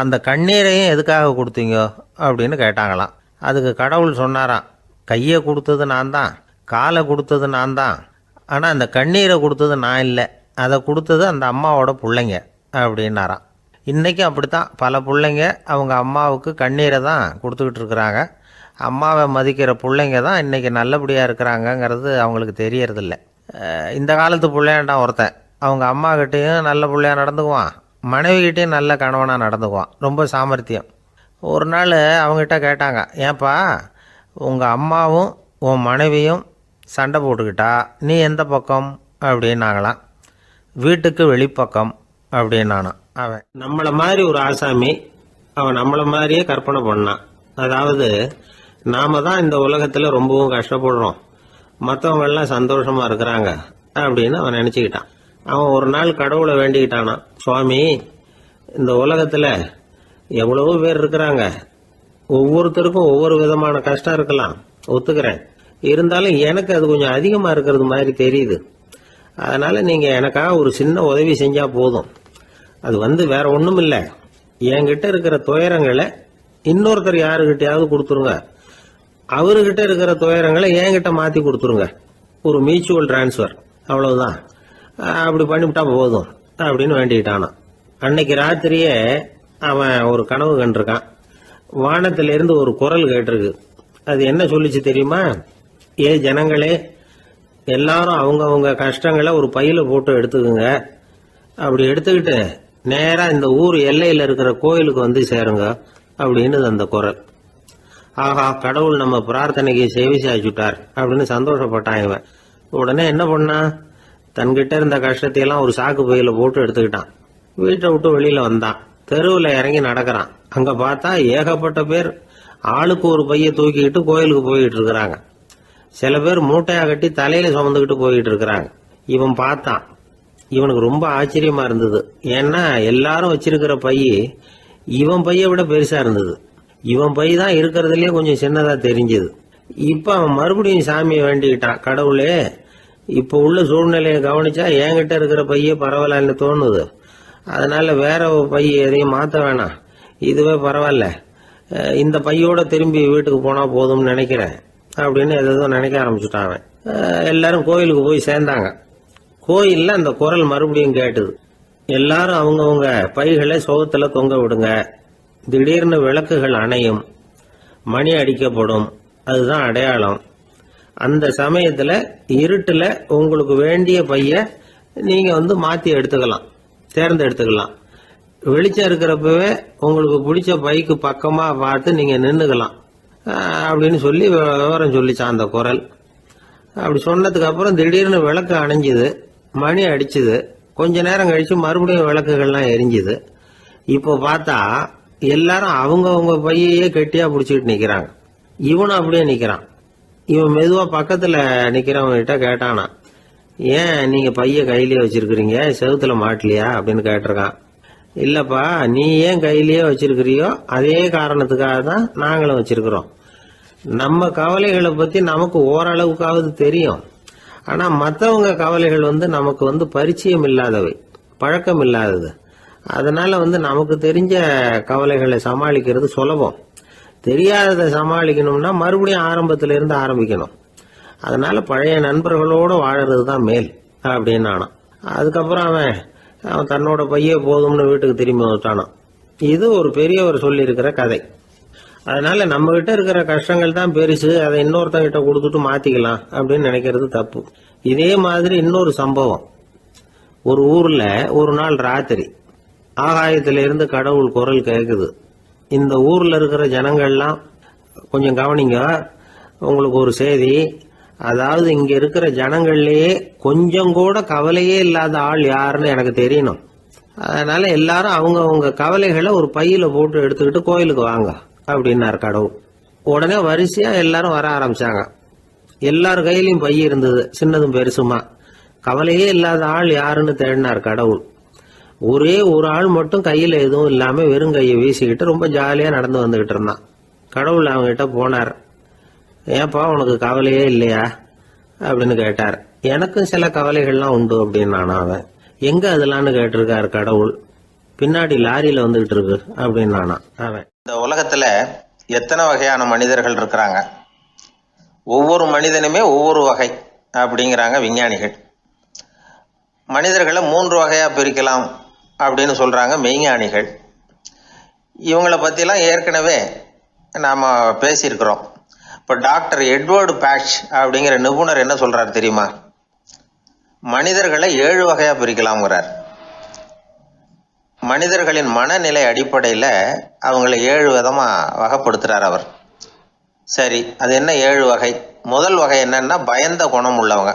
[SPEAKER 1] அந்த கண்ணீரையும் எதுக்காக கொடுத்தீங்க அப்படின்னு கேட்டாங்களாம். அதுக்கு கடவுள் சொன்னாராம், கையை கொடுத்தது நான் தான், காலை கொடுத்தது நான் தான், ஆனால் அந்த கண்ணீரை கொடுத்தது நான் இல்லை, அதை கொடுத்தது அந்த அம்மாவோட பிள்ளைங்க அப்படின்னாராம். இன்றைக்கும் அப்படித்தான் பல பிள்ளைங்க அவங்க அம்மாவுக்கு கண்ணீரை தான் கொடுத்துக்கிட்டு இருக்கிறாங்க. அம்மாவை மதிக்கிற பிள்ளைங்க தான் இன்றைக்கி நல்லபடியாக இருக்கிறாங்கங்கிறது அவங்களுக்கு தெரியறதில்ல. இந்த காலத்து பிள்ளையாண்டான் ஒருத்தன் அவங்க அம்மாக்கிட்டேயும் நல்ல பிள்ளையாக நடந்துக்குவான், மனைவிக்கிட்டேயும் நல்ல கணவனாக நடந்துக்குவான், ரொம்ப சாமர்த்தியம். ஒரு நாள் அவங்ககிட்ட கேட்டாங்க, ஏன்பா உங்கள் அம்மாவும் உன் மனைவியும் சண்டை போட்டுக்கிட்டா நீ எந்த பக்கம் அப்படின்னாங்களாம். வீட்டுக்கு வெளிப்பக்கம் அப்படின்னானான். அவன்
[SPEAKER 2] நம்மளை மாதிரி ஒரு ஆசாமி அவன் நம்மளை மாதிரியே கற்பனை பண்ணான். அதாவது நாம தான் இந்த உலகத்தில் ரொம்பவும் கஷ்டப்படுறோம், மற்றவங்க எல்லாம் சந்தோஷமா இருக்கிறாங்க அப்படின்னு அவன் நினச்சிக்கிட்டான். அவன் ஒரு நாள் கடவுளை வேண்டிக்கிட்டானா, சுவாமி இந்த உலகத்தில் எவ்வளவோ பேர் இருக்கிறாங்க, ஒவ்வொருத்தருக்கும் ஒவ்வொரு விதமான கஷ்டம் இருக்கலாம், ஒத்துக்கிறேன், இருந்தாலும் எனக்கு அது கொஞ்சம் அதிகமாக இருக்கிறது மாதிரி தெரியுது, அதனால நீங்கள் எனக்காக ஒரு சின்ன உதவி செஞ்சால் போதும். அது வேற ஒன்றும் இல்லை, என்கிட்ட இருக்கிற துயரங்களை இன்னொருத்தர் யாருக்கிட்டையாவது கொடுத்துருங்க, அவர்கிட்ட இருக்கிற துயரங்களை என்கிட்ட மாற்றி கொடுத்துருங்க, ஒரு மியூச்சுவல் டிரான்ஸ்ஃபர், அவ்வளவுதான், அப்படி பண்ணிவிட்டா போதும் அப்படின்னு வேண்டிக்கிட்டானான். அன்னைக்கு ராத்திரியே அவன் ஒரு கனவு கண்டிருக்கான். வானத்திலிருந்து ஒரு குரல் கேட்டிருக்கு. அது என்ன சொல்லிச்சு தெரியுமா? ஏ ஜனங்களே, எல்லாரும் அவங்கவுங்க கஷ்டங்களை ஒரு பையில போட்டு எடுத்துக்குங்க, அப்படி எடுத்துக்கிட்டு நேரா இந்த ஊர் எல்லையில இருக்கிற கோயிலுக்கு வந்து சேருங்க அப்படின்னு அந்த குரல். ஆஹா, கடவுள் நம்ம பிரார்த்தனைக்கு செவி சாய்ச்சுட்டார் அப்படின்னு சந்தோஷப்பட்டான் இவன். உடனே என்ன பண்ணா, தன்கிட்ட இருந்த கஷ்டத்தையெல்லாம் ஒரு சாக்கு பையில போட்டு எடுத்துக்கிட்டான். வீட்டை விட்டு வெளியில வந்தான். தெருவில் இறங்கி நடக்கிறான். அங்க பார்த்தா ஏகப்பட்ட பேர் ஆளுக்கு ஒரு பைய தூக்கிக்கிட்டு கோயிலுக்கு போயிட்டு இருக்கிறாங்க. சில பேர் மூட்டையா கட்டி தலையில சுமந்துக்கிட்டு போயிட்டு இருக்கிறாங்க. இவன் பார்த்தான். இவனுக்கு ரொம்ப ஆச்சரியமா இருந்தது. ஏன்னா எல்லாரும் வச்சிருக்கிற பைய இவன் பைய விட பெருசா இருந்தது. இவன் பை தான் இருக்கிறதுலயே கொஞ்சம் சின்னதா தெரிஞ்சது. இப்ப அவன் மறுபடியும் சாமியை வேண்டிக்கிட்டான், கடவுளே இப்ப உள்ள சூழ்நிலையை கவனிச்சா என்கிட்ட இருக்கிற பைய பரவாயில்லன்னு தோணுது, அதனால வேற பை எதையும் மாத்த வேணாம், இதுவே பரவாயில்ல, இந்த பையோட திரும்பி வீட்டுக்கு போனா போதும்னு நினைக்கிறேன் அப்படின்னு எதோ நினைக்க ஆரம்பிச்சுட்டான் அவன். எல்லாரும் கோயிலுக்கு போய் சேர்ந்தாங்க. கோயில்ல அந்த குரல் மறுபடியும் கேட்டுது. எல்லாரும் அவங்கவுங்க பைகளை சோகத்துல தொங்க விடுங்க, திடீர்னு விளக்குகள் அணையும், மணி அடிக்கப்படும், அதுதான் அடையாளம். அந்த சமயத்துல இருட்டுல உங்களுக்கு வேண்டிய பைய நீங்க மாத்தி எடுத்துக்கலாம், தேர்ந்தெடுத்துக்கலாம். வெளிச்சம் இருக்கிறப்பவே உங்களுக்கு பிடிச்ச பைக்கு பக்கமா பார்த்து நீங்க நின்னுக்கலாம் அப்படின்னு சொல்லி விவரம் சொல்லிச்சான் அந்த குரல். அப்படி சொன்னதுக்கு அப்புறம் திடீர்னு விளக்கு அணைஞ்சுது, மணி அடிச்சுது. கொஞ்ச நேரம் கழிச்சு மறுபடியும் விளக்குகள்லாம் எரிஞ்சுது. இப்போ பார்த்தா எல்லாரும் அவங்கவுங்க பையையே கெட்டியா பிடிச்சிட்டு நிக்கிறாங்க. இவனும் அப்படியே நிக்கிறான். இவன் மெதுவா பக்கத்துல நிக்கிறவங்கிட்ட கேட்டானா, ஏன் நீங்க பைய கையிலேயே வச்சிருக்கிறீங்க, செவுத்துல மாட்டலையா அப்படின்னு கேட்டிருக்கான். இல்லப்பா, நீ ஏன் கையிலேயே வச்சிருக்கிறியோ அதே காரணத்துக்காக தான் நாங்களும் வச்சிருக்கிறோம். நம்ம கவலைகளை பத்தி நமக்கு ஓரளவுக்காவது தெரியும், ஆனா மற்றவங்க கவலைகள் நமக்கு பரிச்சயம் இல்லாதவை, பழக்கம் இல்லாதது. அதனால நமக்கு தெரிஞ்ச கவலைகளை சமாளிக்கிறது சுலபம். தெரியாததை சமாளிக்கணும்னா மறுபடியும் ஆரம்பத்தில இருந்து ஆரம்பிக்கணும். அதனால பழைய நண்பர்களோட வாழறது தான் மேல் அப்படின்னு ஆனான். அதுக்கப்புறம் அவன் தன்னோட பைய போதும்னு வீட்டுக்கு திரும்பி வந்துட்டானான். இது ஒரு பெரியவர் சொல்லி இருக்கிற கதை. அதனால நம்ம கிட்ட இருக்கிற கஷ்டங்கள் தான் பெருசு, அதை இன்னொருத்தங்கிட்ட கொடுத்துட்டு மாத்திக்கலாம் அப்படின்னு நினைக்கிறது தப்பு. இதே மாதிரி இன்னொரு சம்பவம். ஒரு ஊர்ல ஒரு நாள் ராத்திரி ஆகாயத்திலிருந்து கடவுள் குரல் கேக்குது. இந்த ஊர்ல இருக்கிற ஜனங்கள்லாம் கொஞ்சம் கவனிங்க. உங்களுக்கு ஒரு செய்தி, அதாவது இங்க இருக்கிற ஜனங்கள்லயே கொஞ்சம் கூட கவலையே இல்லாத ஆள் யாருன்னு எனக்கு தெரியணும். அதனால எல்லாரும் அவங்க கவலைகளை ஒரு பையில போட்டு எடுத்துக்கிட்டு கோயிலுக்கு வாங்க அப்படின்னாரு கடவுள். உடனே வரிசையா எல்லாரும் வர ஆரம்பிச்சாங்க. எல்லார் கையிலயும் பை இருந்தது, சின்னதும் பெருசுமா. கவலையே இல்லாத ஆள் யாருன்னு தேடினார் கடவுள். ஒரே ஒரு ஆள் மட்டும் கையில எதுவும் இல்லாம வெறும் கையை வீசிக்கிட்டு ரொம்ப ஜாலியா நடந்து வந்துகிட்டு இருந்தான். கடவுள் அவங்க கிட்ட போனார். ஏன்பா உனக்கு கவலையே இல்லையா அப்படின்னு கேட்டார். எனக்கும் சில கவலைகள்லாம் உண்டு அப்படின்னு அவன். எங்க அதெல்லாம்னு கேட்டிருக்காரு கடவுள். பின்னாடி லாரியில வந்துகிட்டு இருக்கு அப்படின்னு அவன்.
[SPEAKER 3] இந்த உலகத்துல எத்தனை வகையான மனிதர்கள் இருக்கிறாங்க, ஒவ்வொரு மனிதனுமே ஒவ்வொரு வகை அப்படிங்கிறாங்க விஞ்ஞானிகள். மனிதர்களை 3 வகையா பிரிக்கலாம் அப்படின்னு சொல்றாங்க மெய்ஞானிகள். இவங்களை பத்திலாம் ஏற்கனவே நாம பேசியிருக்கிறோம். இப்போ டாக்டர் எட்வர்டு பேட்ச் அப்படிங்கிற நிபுணர் என்ன சொல்றாரு தெரியுமா? மனிதர்களை 7 வகையா பிரிக்கலாம்ங்கிறார். மனிதர்களின் மனநிலை அடிப்படையில அவங்களை 7 விதமா வகைப்படுத்துறார் அவர். சரி, அது என்ன 7 வகை? முதல் வகை என்னன்னா பயந்த குணம் உள்ளவங்க.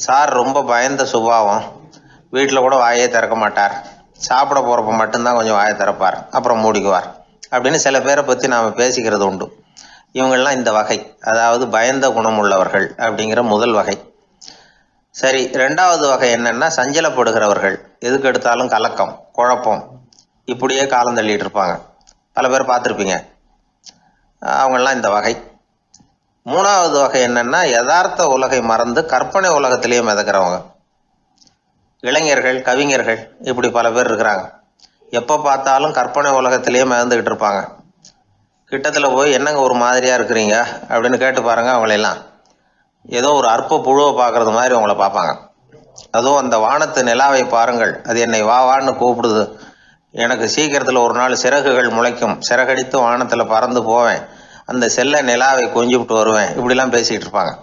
[SPEAKER 3] சார் ரொம்ப பயந்த சுபாவம், வீட்டில் கூட வாயே திறக்க மாட்டார், சாப்பிட போறப்ப மட்டும்தான் கொஞ்சம் வாயை திறப்பார், அப்புறம் மூடிக்குவார் அப்படின்னு சில பேரை பத்தி நாம பேசிக்கிறது உண்டு. இவங்கெல்லாம் இந்த வகை, அதாவது பயந்த குணம் உள்ளவர்கள் அப்படிங்கிற முதல் வகை. சரி, 2வது வகை என்னன்னா சஞ்சலப்படுகிறவர்கள். எதுக்கு எடுத்தாலும் கலக்கம், குழப்பம், இப்படியே காலம் தள்ளிட்டு இருப்பாங்க. பல பேர் பார்த்துருப்பீங்க. அவங்கெல்லாம் இந்த வகை. 3வது வகை என்னன்னா யதார்த்த உலகை மறந்து கற்பனை உலகத்திலேயே மிதக்கிறவங்க. இளைஞர்கள், கவிஞர்கள், இப்படி பல பேர் இருக்கிறாங்க. எப்போ பார்த்தாலும் கற்பனை உலகத்திலேயே மிதந்துகிட்டு இருப்பாங்க. கிட்டத்துல போய் என்னங்க ஒரு மாதிரியா இருக்கிறீங்க அப்படின்னு கேட்டு பாருங்க, அவங்களெல்லாம் ஏதோ ஒரு அற்ப புழுவை பார்க்கறது மாதிரி அவங்கள பார்ப்பாங்க. அதுவும் அந்த வானத்து நிலாவை பாருங்கள், அது என்னை வா வான்னு கூப்பிடுது, எனக்கு சீக்கிரத்தில் ஒரு நாள் சிறகுகள் முளைக்கும், சிறகடித்து வானத்தில் பறந்து போவேன், அந்த செல்ல நிலாவை கொஞ்சிவிட்டு வருவேன், இப்படிலாம் பேசிக்கிட்டு இருப்பாங்க.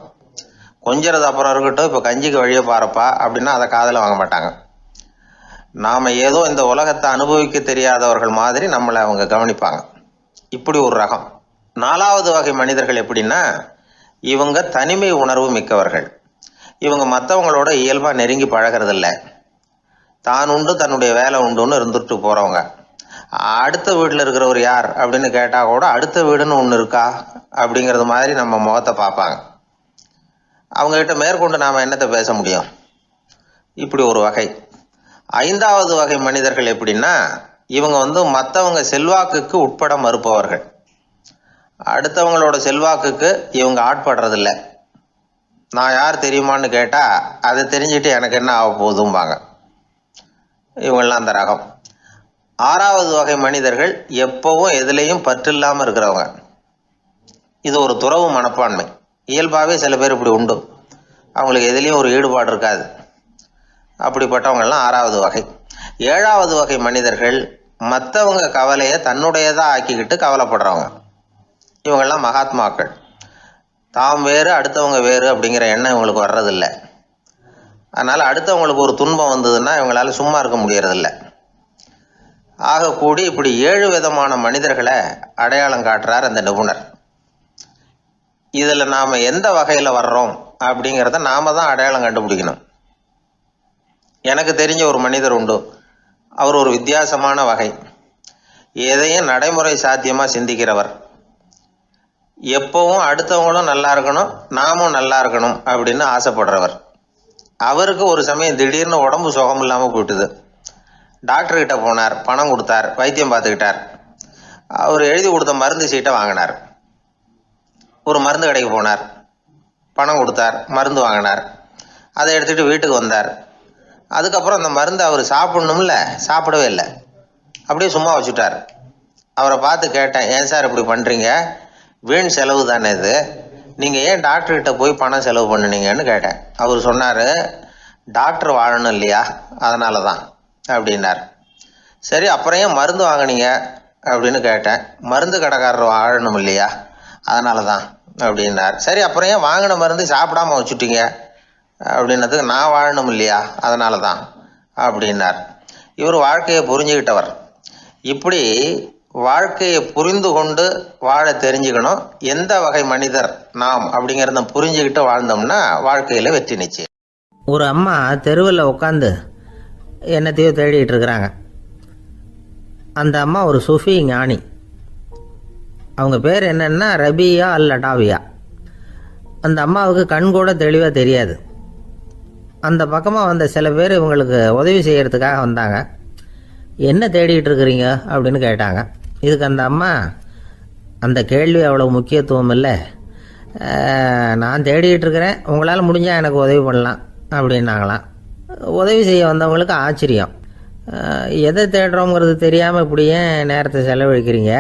[SPEAKER 3] கொஞ்சிறது அப்புறம் இருக்கட்டும், இப்போ கஞ்சிக்கு வழியே பாருப்பா அப்படின்னா அதை காதில் வாங்க மாட்டாங்க. நாம் ஏதோ இந்த உலகத்தை அனுபவிக்க தெரியாதவர்கள் மாதிரி நம்மளை அவங்க கவனிப்பாங்க. இப்படி ஒரு ரகம். 4வது வகை மனிதர்கள் எப்படின்னா, இவங்க தனிமை உணர்வு மிக்கவர்கள். இவங்க மற்றவங்களோட இயல்பாக நெருங்கி பழகிறதில்ல. தான் உண்டு தன்னுடைய வேலை உண்டுன்னு இருந்துட்டு போகிறவங்க. அடுத்த வீட்டில் இருக்கிறவர் யார் அப்படின்னு கேட்டால் கூட அடுத்த வீடுன்னு ஒன்று இருக்கா அப்படிங்கிறது மாதிரி நம்ம முகத்தை பார்ப்பாங்க. அவங்ககிட்ட மேற்கொண்டு நாம் என்னத்தை பேச முடியும்? இப்படி ஒரு வகை. 5வது வகை மனிதர்கள் எப்படின்னா, இவங்க மற்றவங்க செல்வாக்குக்கு உட்பட மறுப்பவர்கள். அடுத்தவங்களோட செல்வாக்குக்கு இவங்க ஆட்படுறதில்ல. நான் யார் தெரியுமான்னு கேட்டால் அதை தெரிஞ்சுட்டு எனக்கு என்ன ஆக போகுதும்பாங்க. இவங்கெல்லாம் அந்த ரகம். 6வது வகை மனிதர்கள் எப்பவும் எதுலேயும் பற்று இல்லாமல் இருக்கிறவங்க. இது ஒரு துறவு மனப்பான்மை. இயல்பாகவே சில பேர் இப்படி உண்டு, அவங்களுக்கு எதுலேயும் ஒரு ஈடுபாடு இருக்காது. அப்படிப்பட்டவங்கெல்லாம் 6வது வகை. 7வது வகை மனிதர்கள் மற்றவங்க கவலையை தன்னுடையதாக ஆக்கிக்கிட்டு கவலைப்படுறவங்க. இவங்கெல்லாம் மகாத்மாக்கள். தாம் வேறு அடுத்தவங்க வேறு அப்படிங்கிற எண்ணம் இவங்களுக்கு வர்றதில்லை. அதனால் அடுத்தவங்களுக்கு ஒரு துன்பம் வந்ததுன்னா இவங்களால சும்மா இருக்க முடியறதில்ல. ஆக கூடி இப்படி 7 விதமான மனிதர்களை அடையாளம் காட்டுறார் அந்த நிபுணர். இதில் நாம் எந்த வகையில் வர்றோம் அப்படிங்கிறத நாம தான் அடையாளம் கண்டுபிடிக்கணும். எனக்கு தெரிஞ்ச ஒரு மனிதர் உண்டு. அவர் ஒரு வித்தியாசமான வகை. எதையும் நடைமுறை சாத்தியமாக சிந்திக்கிறவர். எப்பவும் அடுத்தவங்களும் நல்லா இருக்கணும், நாமும் நல்லா இருக்கணும் அப்படின்னு ஆசைப்படுறவர். அவருக்கு ஒரு சமயம் திடீர்னு உடம்பு சுகம் இல்லாமல் போயிட்டுது. டாக்டர்கிட்ட போனார், பணம் கொடுத்தார், வைத்தியம் பார்த்துக்கிட்டார். அவர் எழுதி கொடுத்த மருந்து சீட்டை வாங்கினார். ஒரு மருந்து கடைக்கு போனார், பணம் கொடுத்தார், மருந்து வாங்கினார். அதை எடுத்துகிட்டு வீட்டுக்கு வந்தார். அதுக்கப்புறம் அந்த மருந்து அவர் சாப்பிடணும்ல, சாப்பிடவே இல்லை, அப்படியே சும்மா வச்சுட்டார். அவரை பார்த்து கேட்டேன், ஏன் சார் இப்படி பண்ணுறீங்க, வீண் செலவு தானே இது, நீங்கள் ஏன் டாக்டர்கிட்ட போய் பணம் செலவு பண்ணுனீங்கன்னு கேட்டேன். அவர் சொன்னார், டாக்டர் வாழணும் இல்லையா, அதனால தான் அப்படின்னார். சரி, அப்புறம் ஏன் மருந்து வாங்கினீங்க அப்படின்னு கேட்டேன். மருந்து கடைக்காரர் வாழணும் இல்லையா, அதனால தான் அப்படின்னார். சரி, அப்புறம் ஏன் வாங்கின மருந்து சாப்பிடாம வச்சுட்டீங்க அப்படின்னதுக்கு, நான் வாழணும் இல்லையா, அதனால தான் அப்படின்னார். இவர் வாழ்க்கையை புரிஞ்சுக்கிட்டவர். இப்படி வாழ்க்கையை புரிந்து கொண்டு வாழ தெரிஞ்சுக்கணும். எந்த வகை மனிதர் நாம் அப்படிங்கிறத புரிஞ்சுக்கிட்டு வாழ்ந்தோம்னா வாழ்க்கையில் வெற்றி நிச்சயம்.
[SPEAKER 1] ஒரு அம்மா தெருவில் உட்காந்து என்னத்தையோ தேடிட்டு இருக்கிறாங்க. அந்த அம்மா ஒரு சுஃபி ஞானி. அவங்க பேர் என்னன்னா ரபியா அல் அடாவியா. அந்த அம்மாவுக்கு கண் கூட தெளிவாக தெரியாது. அந்த பக்கமாக வந்த சில பேர் இவங்களுக்கு உதவி செய்கிறதுக்காக வந்தாங்க. என்ன தேடிட்டு இருக்கிறீங்க அப்படின்னு கேட்டாங்க. இதுக்கு அந்த அம்மா, அந்த கேள்வி அவ்வளோ முக்கியத்துவம் இல்லை, நான் தேடிட்டு இருக்கிறேன், உங்களால் முடிஞ்சால் எனக்கு உதவி பண்ணலாம் அப்படின்னாங்களாம். உதவி செய்ய வந்தவங்களுக்கு ஆச்சரியம். எதை தேடுறோங்கிறது தெரியாமல் இப்படி ஏன் நேரத்தை செலவழிக்கிறீங்க,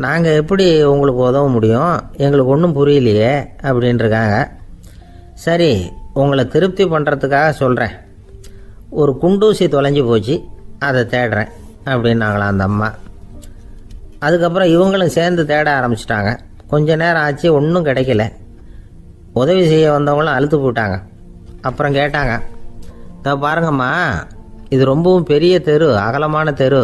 [SPEAKER 1] நாங்கள் எப்படி உங்களுக்கு உதவ முடியும், எங்களுக்கு ஒன்றும் புரியலையே அப்படின்ட்டுருக்காங்க. சரி, உங்களை திருப்தி பண்ணுறதுக்காக சொல்கிறேன், ஒரு குண்டூசி தொலைஞ்சி போச்சு, அதை தேடுறேன் அப்படின்னாங்களாம் அந்த அம்மா. அதுக்கப்புறம் இவங்களும் சேர்ந்து தேட ஆரம்பிச்சிட்டாங்க. கொஞ்ச நேரம் ஆச்சு, ஒன்றும் கிடைக்கல. உதவி செய்ய வந்தவங்களும் அழுத்து போட்டாங்க. அப்புறம் கேட்டாங்க, இதை பாருங்கம்மா, இது ரொம்பவும் பெரிய தெரு, அகலமான தெரு,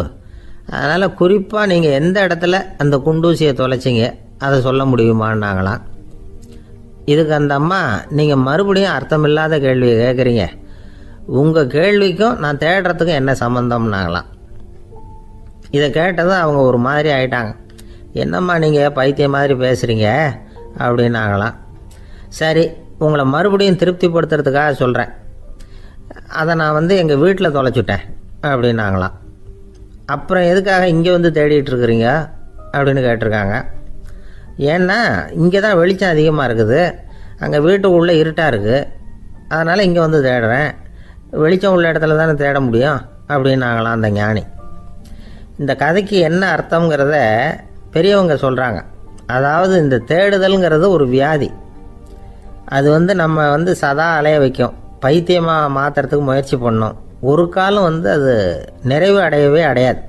[SPEAKER 1] அதனால் குறிப்பாக நீங்கள் எந்த இடத்துல அந்த குண்டூசியை தொலைச்சிங்க அதை சொல்ல முடியுமான்னாங்களாம். இதுக்கு அந்த அம்மா, நீங்கள் மறுபடியும் அர்த்தமில்லாத கேள்வியை கேட்குறீங்க, உங்கள் கேள்விக்கும் நான் தேடுறதுக்கும் என்ன சம்மந்தம்னாங்களாம். இதை கேட்டதும் அவங்க ஒரு மாதிரி ஆயிட்டாங்க. என்னம்மா நீங்கள் பைத்தியம் மாதிரி பேசுகிறீங்க அப்படின்னாங்களாம். சரி, உங்களை மறுபடியும் திருப்திப்படுத்துறதுக்காக சொல்கிறேன், அதை நான் எங்கள் வீட்டில் தொலைச்சுட்டேன் அப்படின்னாங்களாம். அப்புறம் எதுக்காக இங்கே தேடிட்டு இருக்கிறீங்க அப்படின்னு கேட்டிருக்காங்க. ஏன்னா இங்கே தான் வெளிச்சம் அதிகமாக இருக்குது, அங்கே வீட்டுக்குள்ளே இருட்டாக இருக்குது, அதனால் இங்கே தேடுறேன், வெளிச்சம் உள்ள இடத்துல தானே தேட முடியும் அப்படின்னாங்களாம் அந்த ஞானி. இந்த கதைக்கு என்ன அர்த்தங்கிறத பெரியவங்க சொல்கிறாங்க. அதாவது இந்த தேடுதல்ங்கிறது ஒரு வியாதி. அது நம்ம சதா அலைய வைக்கும், பைத்தியமாக மாற்றுறதுக்கு முயற்சி பண்ணோம். ஒரு காலம் அது நிறைவு அடையவே அடையாது.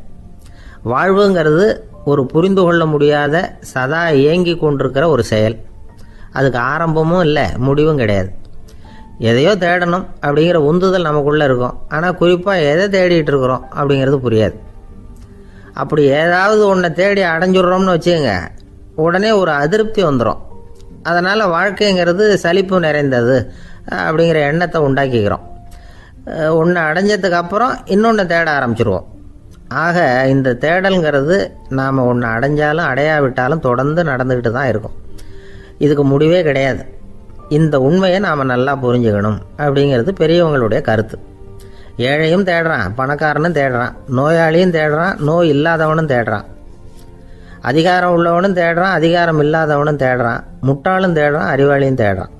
[SPEAKER 1] வாழ்வுங்கிறது ஒரு புரிந்து கொள்ள முடியாத சதா இயங்கி கொண்டிருக்கிற ஒரு செயல். அதுக்கு ஆரம்பமும் இல்லை, முடிவும் கிடையாது. எதையோ தேடணும் அப்படிங்கிற உந்துதல் நமக்குள்ளே இருக்கும், ஆனால் குறிப்பாக எதை தேடிட்டு இருக்கிறோம் அப்படிங்கிறது புரியாது. அப்படி ஏதாவது ஒன்றை தேடி அடைஞ்சிடுறோம்னு வச்சுக்கோங்க, உடனே ஒரு அதிருப்தி வந்துடும். அதனால் வாழ்க்கைங்கிறது சலிப்பு நிறைந்தது அப்படிங்கிற எண்ணத்தை உண்டாக்கிக்கிறோம். ஒன்று அடைஞ்சதுக்கு அப்புறம் இன்னொன்று தேட ஆரம்பிச்சிருவோம். ஆக இந்த தேடல்ங்கிறது நாம் ஒன்று அடைஞ்சாலும் அடையாவிட்டாலும் தொடர்ந்து நடந்துக்கிட்டு தான் இருக்கும். இதுக்கு முடிவே கிடையாது. இந்த உண்மையை நாம் நல்லா புரிஞ்சுக்கணும் அப்படிங்கிறது பெரியவங்களுடைய கருத்து. ஏழையும் தேடுறான், பணக்காரனும் தேடுறான், நோயாளியும் தேடுறான், நோய் இல்லாதவனும் தேடுறான், அதிகாரம் உள்ளவனும் தேடுறான், அதிகாரம் இல்லாதவனும் தேடுறான், முட்டாளும் தேடுறான், அறிவாளியும் தேடுறான்.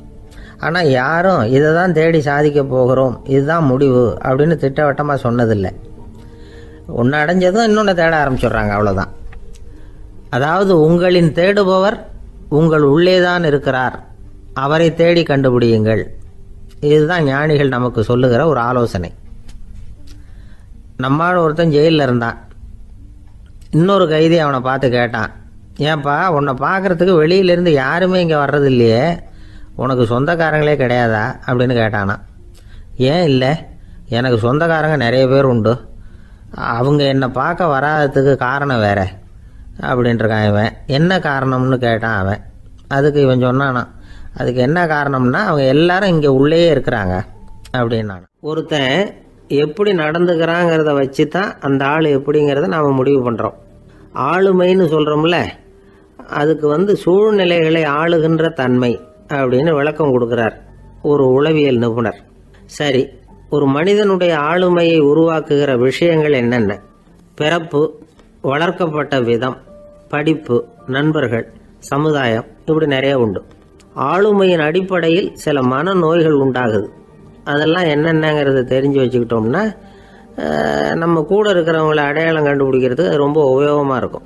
[SPEAKER 1] ஆனால் யாரும் இதை தான் தேடி சாதிக்க போகிறோம், இதுதான் முடிவு அப்படின்னு திட்டவட்டமாக சொன்னதில்லை. ஒன்று அடைஞ்சதும் இன்னொன்று தேட ஆரம்பிச்சிடுறாங்க, அவ்வளோதான். அதாவது உங்களின் தேடுபவர் உங்கள் உள்ளேதான் இருக்கிறார், அவரை தேடி கண்டுபிடியுங்கள். இதுதான் ஞானிகள் நமக்கு சொல்லுகிற ஒரு ஆலோசனை. நம்மால் ஒருத்தன் ஜெயிலில் இருந்தான். இன்னொரு கைதி அவனை பார்த்து கேட்டான், ஏன்பா உன்னை பார்க்குறதுக்கு வெளியிலேருந்து யாருமே இங்கே வர்றது இல்லையே, உனக்கு சொந்தக்காரங்களே கிடையாதா அப்படின்னு கேட்டானா. ஏன் இல்லை, எனக்கு சொந்தக்காரங்க நிறைய பேர் உண்டு, அவங்க என்னை பார்க்க வராததுக்கு காரணம் வேற அப்படின்ட்டுருக்கான் இவன். என்ன காரணம்னு கேட்டான் அவன். அதுக்கு இவன் சொன்னானா, அதுக்கு என்ன காரணம்னா அவங்க எல்லாரும் இங்கே உள்ளேயே இருக்கிறாங்க அப்படின்னான. ஒருத்தன் எப்படி நடந்துக்கிறாங்கிறத வச்சு தான் அந்த ஆள் எப்படிங்கிறத நாம் முடிவு பண்ணுறோம். ஆளுமைன்னு சொல்கிறோம்ல, அதுக்கு சூழ்நிலைகளை ஆளுகின்ற தன்மை அப்படின்னு விளக்கம் கொடுக்குறார் ஒரு உளவியல் நிபுணர். சரி, ஒரு மனிதனுடைய ஆளுமையை உருவாக்குகிற விஷயங்கள் என்னென்ன? பிறப்பு, வளர்க்கப்பட்ட விதம், படிப்பு, நண்பர்கள், சமுதாயம், இப்படி நிறைய உண்டு. ஆளுமையின் அடிப்படையில் சில மனநோய்கள் உண்டாகுது. அதெல்லாம் என்னென்னங்கிறத தெரிஞ்சு வச்சுக்கிட்டோம்னா நம்ம கூட இருக்கிறவங்கள அடையாளம் கண்டுபிடிக்கிறதுக்கு அது ரொம்ப உபயோகமாக இருக்கும்.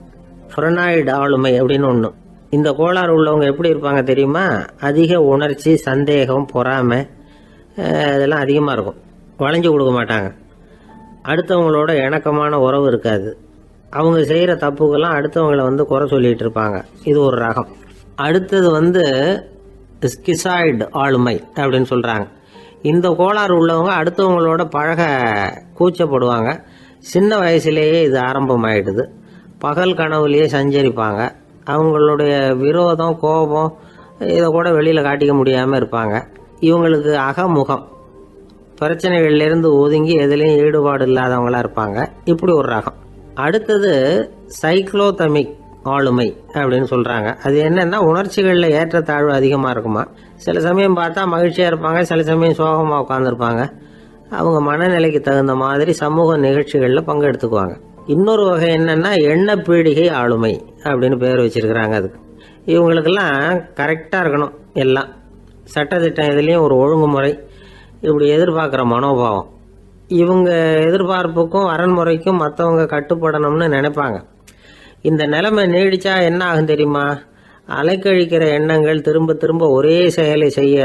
[SPEAKER 1] ஃப்ரெனாய்டு ஆளுமை அப்படின்னு ஒன்று. இந்த கோளாறு உள்ளவங்க எப்படி இருப்பாங்க தெரியுமா? அதிக உணர்ச்சி, சந்தேகம், பொறாமை இதெல்லாம் அதிகமாக இருக்கும். வளைஞ்சு கொடுக்க மாட்டாங்க. அடுத்தவங்களோட இணக்கமான உறவு இருக்காது. அவங்க செய்கிற தப்புக்கெல்லாம் அடுத்தவங்களை குறை சொல்லிகிட்டு இருப்பாங்க. இது ஒரு ரகம். அடுத்தது ஸ்கிசாய்டு ஆளுமை அப்படின்னு சொல்கிறாங்க. இந்த கோளாறு உள்ளவங்க அடுத்தவங்களோட பழக கூச்சப்படுவாங்க. சின்ன வயசுலேயே இது ஆரம்பமாயிடுது. பகல் கனவுலேயே சஞ்சரிப்பாங்க. அவங்களுடைய விரோதம், கோபம் இதை கூட வெளியில் காட்டிக்க முடியாமல் இருப்பாங்க. இவங்களுக்கு அகமுகம், பிரச்சனைகள்லேருந்து ஒதுங்கி எதுலேயும் ஈடுபாடு இல்லாதவங்களாக இருப்பாங்க. இப்படி ஒரு ரகம். அடுத்தது சைக்ளோதமிக் ஆளுமை அப்படின்னு சொல்கிறாங்க. அது என்னென்னா உணர்ச்சிகளில் ஏற்றத்தாழ்வு அதிகமாக இருக்குமா. சில சமயம் பார்த்தா மகிழ்ச்சியாக இருப்பாங்க, சில சமயம் சோகமாக உட்காந்துருப்பாங்க. அவங்க மனநிலைக்கு தகுந்த மாதிரி சமூக நிகழ்ச்சிகளில் பங்கெடுத்துக்குவாங்க. இன்னொரு வகை என்னென்னா எண்ணப்பீடிகை ஆளுமை அப்படின்னு பேர் வச்சிருக்கிறாங்க. அதுக்கு இவங்களுக்கெல்லாம் கரெக்டாக இருக்கணும், எல்லாம் சட்டத்திட்டம் இதுலேயும் ஒரு ஒழுங்குமுறை, இப்படி எதிர்பார்க்குற மனோபாவம். இவங்க எதிர்பார்ப்புக்கும் அரண்முறைக்கும் மற்றவங்க கட்டுப்படணும்னு நினைப்பாங்க. இந்த நிலைமை நீடிச்சா என்ன ஆகும் தெரியுமா? அலைக்கழிக்கிற எண்ணங்கள் திரும்ப திரும்ப ஒரே செயலை செய்ய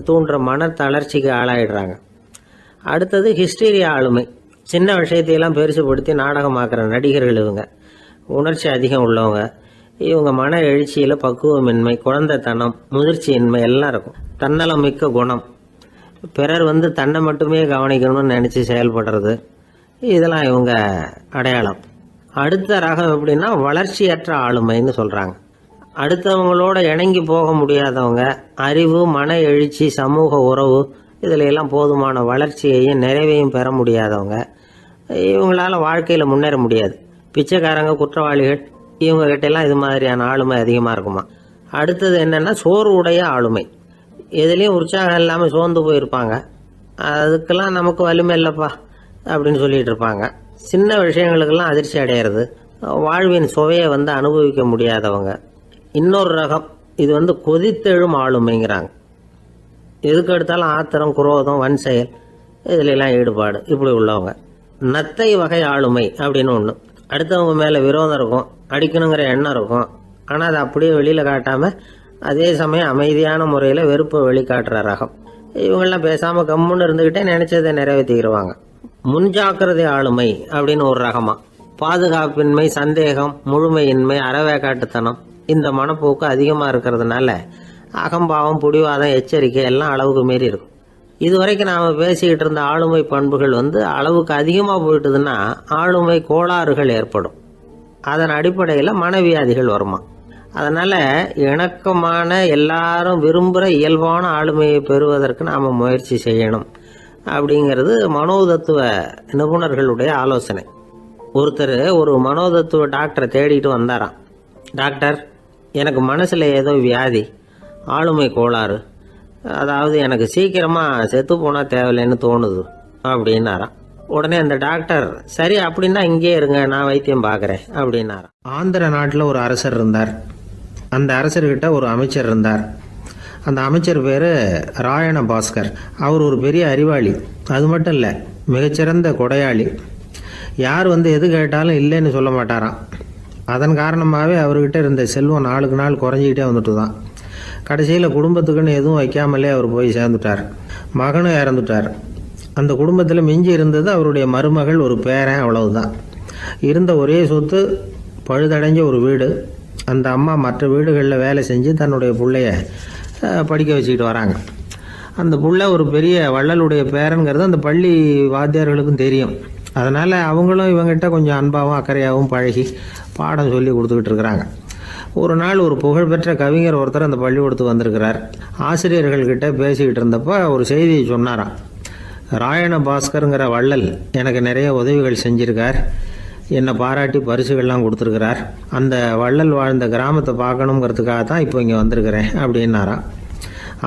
[SPEAKER 1] தூண்டுற மன தளர்ச்சிக்கு ஆளாயிடுறாங்க. அடுத்தது ஹிஸ்டீரியா ஆளுமை. சின்ன விஷயத்தையெல்லாம் பெருசுப்படுத்தி நாடகமாக்குற நடிகர்கள் இவங்க. உணர்ச்சி அதிகம் உள்ளவங்க. இவங்க மன எழுச்சியில் பக்குவமின்மை, குழந்தைத்தனம், முதிர்ச்சியின்மை எல்லாம் இருக்கும். தன்னலம் மிக்க குணம், பிறர் தன்னை மட்டுமே கவனிக்கணும்னு நினச்சி செயல்படுறது, இதெல்லாம் இவங்க அடையாளம். அடுத்த ரகம் எப்படின்னா வளர்ச்சியற்ற ஆளுமைன்னு சொல்கிறாங்க. அடுத்தவங்களோட இணங்கி போக முடியாதவங்க, அறிவு, மன எழுச்சி, சமூக உறவு இதில் எல்லாம் போதுமான வளர்ச்சியையும் நிறைவையும் பெற முடியாதவங்க. இவங்களால வாழ்க்கையில் முன்னேற முடியாது. பிச்சைக்காரங்க, குற்றவாளிகள் இவங்ககிட்டெல்லாம் இது மாதிரியான ஆளுமை அதிகமாக இருக்குமா. அடுத்தது என்னென்னா சோர்வுடைய ஆளுமை. எதுலேயும் உற்சாகம் இல்லாமல் சோர்ந்து போயிருப்பாங்க. அதுக்கெல்லாம் நமக்கு வலிமை இல்லைப்பா அப்படின்னு சொல்லிட்டு இருப்பாங்க. சின்ன விஷயங்களுக்கெல்லாம் அதிர்ச்சி அடையிறது, வாழ்வின் சுவையை அனுபவிக்க முடியாதவங்க. இன்னொரு ரகம் இது கொதித்தெழும் ஆளுமைங்கிறாங்க. எதுக்கு எடுத்தாலும் ஆத்திரம், குரோதம், வன் செயல் இதிலெல்லாம் ஈடுபாடு, இப்படி உள்ளவங்க. நத்தை வகை ஆளுமை அப்படின்னு ஒன்று. அடுத்தவங்க மேலே விரோதம் இருக்கும், அடிக்கணுங்கிற எண்ணம் இருக்கும். ஆனால் அதை அப்படியே வெளியில் காட்டாமல் அதே சமயம் அமைதியான முறையில் வெறுப்பை வெளிக்காட்டுற ரகம். இவங்கெல்லாம் பேசாமல் கம்முன்னு இருந்துக்கிட்டே நினைச்சதை நிறைவேற்றிக்கிடுவாங்க. முன்ஜாக்கிரதை ஆளுமை அப்படின்னு ஒரு ரகமா. பாதுகாப்பின்மை, சந்தேகம், முழுமையின்மை, அறவேக்காட்டுத்தனம் இந்த மனப்போக்கு அதிகமாக இருக்கிறதுனால அகம்பாவம், புடிவாதம், எச்சரிக்கை எல்லாம் அளவுக்கு மீறி இருக்கும். இதுவரைக்கும் நாம் பேசிக்கிட்டு இருந்த ஆளுமை பண்புகள் அளவுக்கு அதிகமாக போயிட்டுதுன்னா ஆளுமை கோளாறுகள் ஏற்படும். அதன் அடிப்படையில் மனவியாதிகள் வருமா. அதனால் இணக்கமான, எல்லாரும் விரும்புகிற இயல்பான ஆளுமையை பெறுவதற்கு நாம் முயற்சி செய்யணும் அப்படிங்கிறது மனோதத்துவ நிபுணர்களுடைய ஆலோசனை. ஒருத்தர் ஒரு மனோதத்துவ டாக்டரை தேடிட்டு வந்தாராம். டாக்டர், எனக்கு மனசில் ஏதோ வியாதி, ஆளுமை கோளாறு, அதாவது எனக்கு சீக்கிரமாக செத்து போனால் தேவையில்லைன்னு தோணுது அப்படின்னாராம். உடனே அந்த டாக்டர், சரி அப்படின்னா இங்கே இருங்க, நான் வைத்தியம் பார்க்குறேன் அப்படின்னாராம். ஆந்திர நாட்டில் ஒரு அரசர் இருந்தார். அந்த அரசர்கிட்ட ஒரு அமைச்சர் இருந்தார். அந்த அமைச்சர் பேர் ராயண பாஸ்கர். அவர் ஒரு பெரிய அறிவாளி. அது மட்டும் இல்லை, மிகச்சிறந்த கொடையாளி. யார் எது கேட்டாலும் இல்லைன்னு சொல்ல மாட்டாராம். அதன் காரணமாகவே அவர்கிட்ட இருந்த செல்வம் நாளுக்கு நாள் குறைஞ்சிக்கிட்டே வந்துட்டு தான். கடைசியில் குடும்பத்துக்குன்னு எதுவும் வைக்காமலே அவர் போய் சேர்ந்துட்டார். மகனும் இறந்துட்டார். அந்த குடும்பத்தில் மிஞ்சி இருந்தது அவருடைய மருமகள், ஒரு பேரன், அவ்வளவுதான். இருந்த ஒரே சொத்து பழுதடைஞ்ச ஒரு வீடு. அந்த அம்மா மற்ற வீடுகளில் வேலை செஞ்சு தன்னுடைய பிள்ளைய படிக்க வச்சுக்கிட்டு வராங்க. அந்த புள்ள ஒரு பெரிய வள்ளலுடைய பேரன்கிறது அந்த பள்ளி வாத்தியார்களுக்கும் தெரியும். அதனால் அவங்களும் இவங்ககிட்ட கொஞ்சம் அன்பாகவும் அக்கறையாகவும் பழகி பாடம் சொல்லி கொடுத்துக்கிட்டு இருக்கிறாங்க. ஒரு நாள் ஒரு புகழ்பெற்ற கவிஞர் ஒருத்தர் அந்த பள்ளிக்கூடத்துக்கு வந்திருக்கிறார். ஆசிரியர்கள்கிட்ட பேசிக்கிட்டு இருந்தப்போ ஒரு செய்தியை சொன்னாராம். ராயண பாஸ்கருங்கிற வள்ளல் எனக்கு நிறைய உதவிகள் செஞ்சிருக்கார், என்னை பாராட்டி பரிசுகள்லாம் கொடுத்துருக்கிறார். அந்த வள்ளல் வாழ்ந்த கிராமத்தை பார்க்கணுங்கிறதுக்காக தான் இப்போ இங்கே வந்திருக்கிறேன் அப்படின்னாராம்.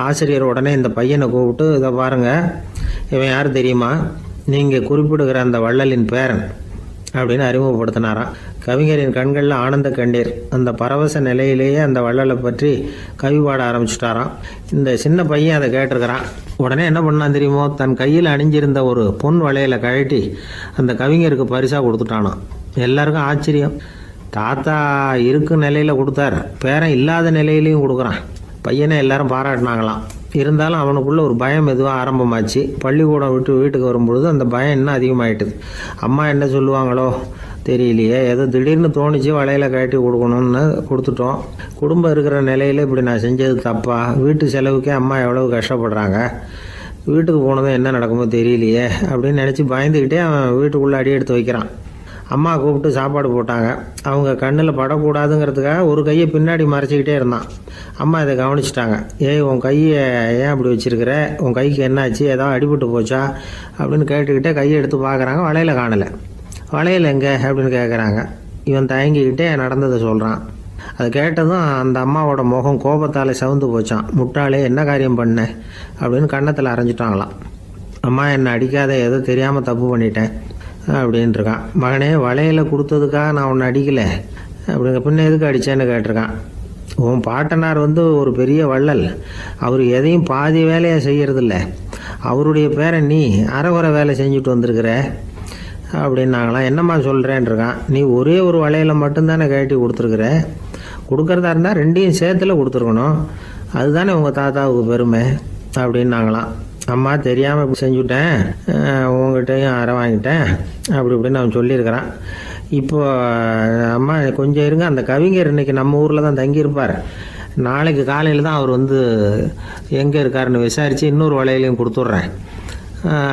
[SPEAKER 1] ஆசிரியர் உடனே இந்த பையனை கூப்பிட்டு, இதை பாருங்கள், இவன் யார் தெரியுமா, நீங்கள் குறிப்பிடுகிற அந்த வள்ளலின் பேரன் அப்படின்னு அறிமுகப்படுத்தினாராம். கவிஞரின் கண்களில் ஆனந்த கண்ணீர். அந்த பரவச நிலையிலேயே அந்த வள்ளலை பற்றி கவி பாட ஆரம்பிச்சுட்டாராம். இந்த சின்ன பையன் அதை கேட்டிருக்கிறான். உடனே என்ன பண்ணான் தெரியுமோ, தன் கையில் அணிஞ்சிருந்த ஒரு பொன் வளையலை கழட்டி அந்த கவிஞருக்கு பரிசாக கொடுத்துட்டானான். எல்லாருக்கும் ஆச்சரியம். தாத்தா இருக்கும் நிலையில் கொடுத்தார், பேரன் இல்லாத நிலையிலையும் கொடுக்குறான். பையனை எல்லாரும் பாராட்டினாங்களாம். இருந்தாலும் அவனுக்குள்ள ஒரு பயம் எதுவும் ஆரம்பமாச்சு. பள்ளிக்கூடம் விட்டு வீட்டுக்கு வரும்பொழுது அந்த பயம் இன்னும் அதிகமாகிட்டுது. அம்மா என்ன சொல்லுவாங்களோ தெரியலையே, ஏதோ திடீர்னு தோணிச்சு வளையலை கட்டி கொடுக்கணும்னு கொடுத்துட்டோம். குடும்பம் இருக்கிற நிலையில் இப்படி நான் செஞ்சது தப்பா, வீட்டு செலவுக்கே அம்மா எவ்வளவு கஷ்டப்படுறாங்க, வீட்டுக்கு போனதும் என்ன நடக்குமோ தெரியலையே அப்படின்னு நினச்சி பயந்துக்கிட்டே அவன் வீட்டுக்குள்ளே அடி எடுத்து வைக்கிறான். அம்மா கூப்பிட்டு சாப்பாடு போட்டாங்க. அவங்க கண்ணில் படக்கூடாதுங்கிறதுக்காக ஒரு கையை பின்னாடி மறைச்சிக்கிட்டே இருந்தான். அம்மா இதை கவனிச்சிட்டாங்க. ஏய், உன் கையை ஏன் அப்படி வச்சிருக்கிற, உன் கைக்கு என்னாச்சு, ஏதாவது அடிபட்டு போச்சா அப்படின்னு கேட்டுக்கிட்டே கையை எடுத்து பார்க்குறாங்க. வளையல காணலை. வளையல் எங்கே அப்படின்னு கேட்குறாங்க. இவன் தயங்கிக்கிட்டே நடந்ததை சொல்கிறான். அதை கேட்டதும் அந்த அம்மாவோட முகம் கோபத்தால் சவுந்து போச்சான். முட்டாளே, என்ன காரியம் பண்ண அப்படின்னு கன்னத்தில் அரைஞ்சிட்டாங்களாம். அம்மா, என்னை அடிக்காத, ஏதோ தெரியாமல் தப்பு பண்ணிட்டேன் அப்படின்ட்டுருக்கான். மகனே, வளையலை கொடுத்ததுக்காக நான் உன்னை அடிக்கலை அப்படிங்க, பின்ன எதுக்கு அடித்தேன்னு கேட்டிருக்கான். உன் பாட்டனார் ஒரு பெரிய வள்ளல், அவர் எதையும் பாதி வேலையை செய்யறதில்ல, அவருடைய பேரை நீ அரைகுறை வேலை செஞ்சுட்டு வந்திருக்கிற அப்படின்னாங்களாம். என்னம்மா சொல்கிறேன்ருக்கான். நீ ஒரே ஒரு வளையலை மட்டும்தானே கட்டி கொடுத்துருக்குற, கொடுக்குறதா இருந்தால் ரெண்டையும் சேர்த்துல கொடுத்துருக்கணும், அதுதானே உங்கள் தாத்தாவுக்கு பெருமை அப்படின்னாங்களாம். அம்மா, தெரியாமல் இப்படி செஞ்சுட்டேன், உங்கள்கிட்டையும் அரை வாங்கிட்டேன் அப்படி இப்படின்னு அவன் சொல்லியிருக்கிறான். இப்போ அம்மா கொஞ்சம் இருங்க, அந்த கவிஞர் இன்னைக்கு நம்ம ஊரில் தான் தங்கியிருப்பார், நாளைக்கு காலையில் தான் அவர் எங்கே இருக்காருன்னு விசாரித்து இன்னொரு வளையலையும் கொடுத்துட்றேன்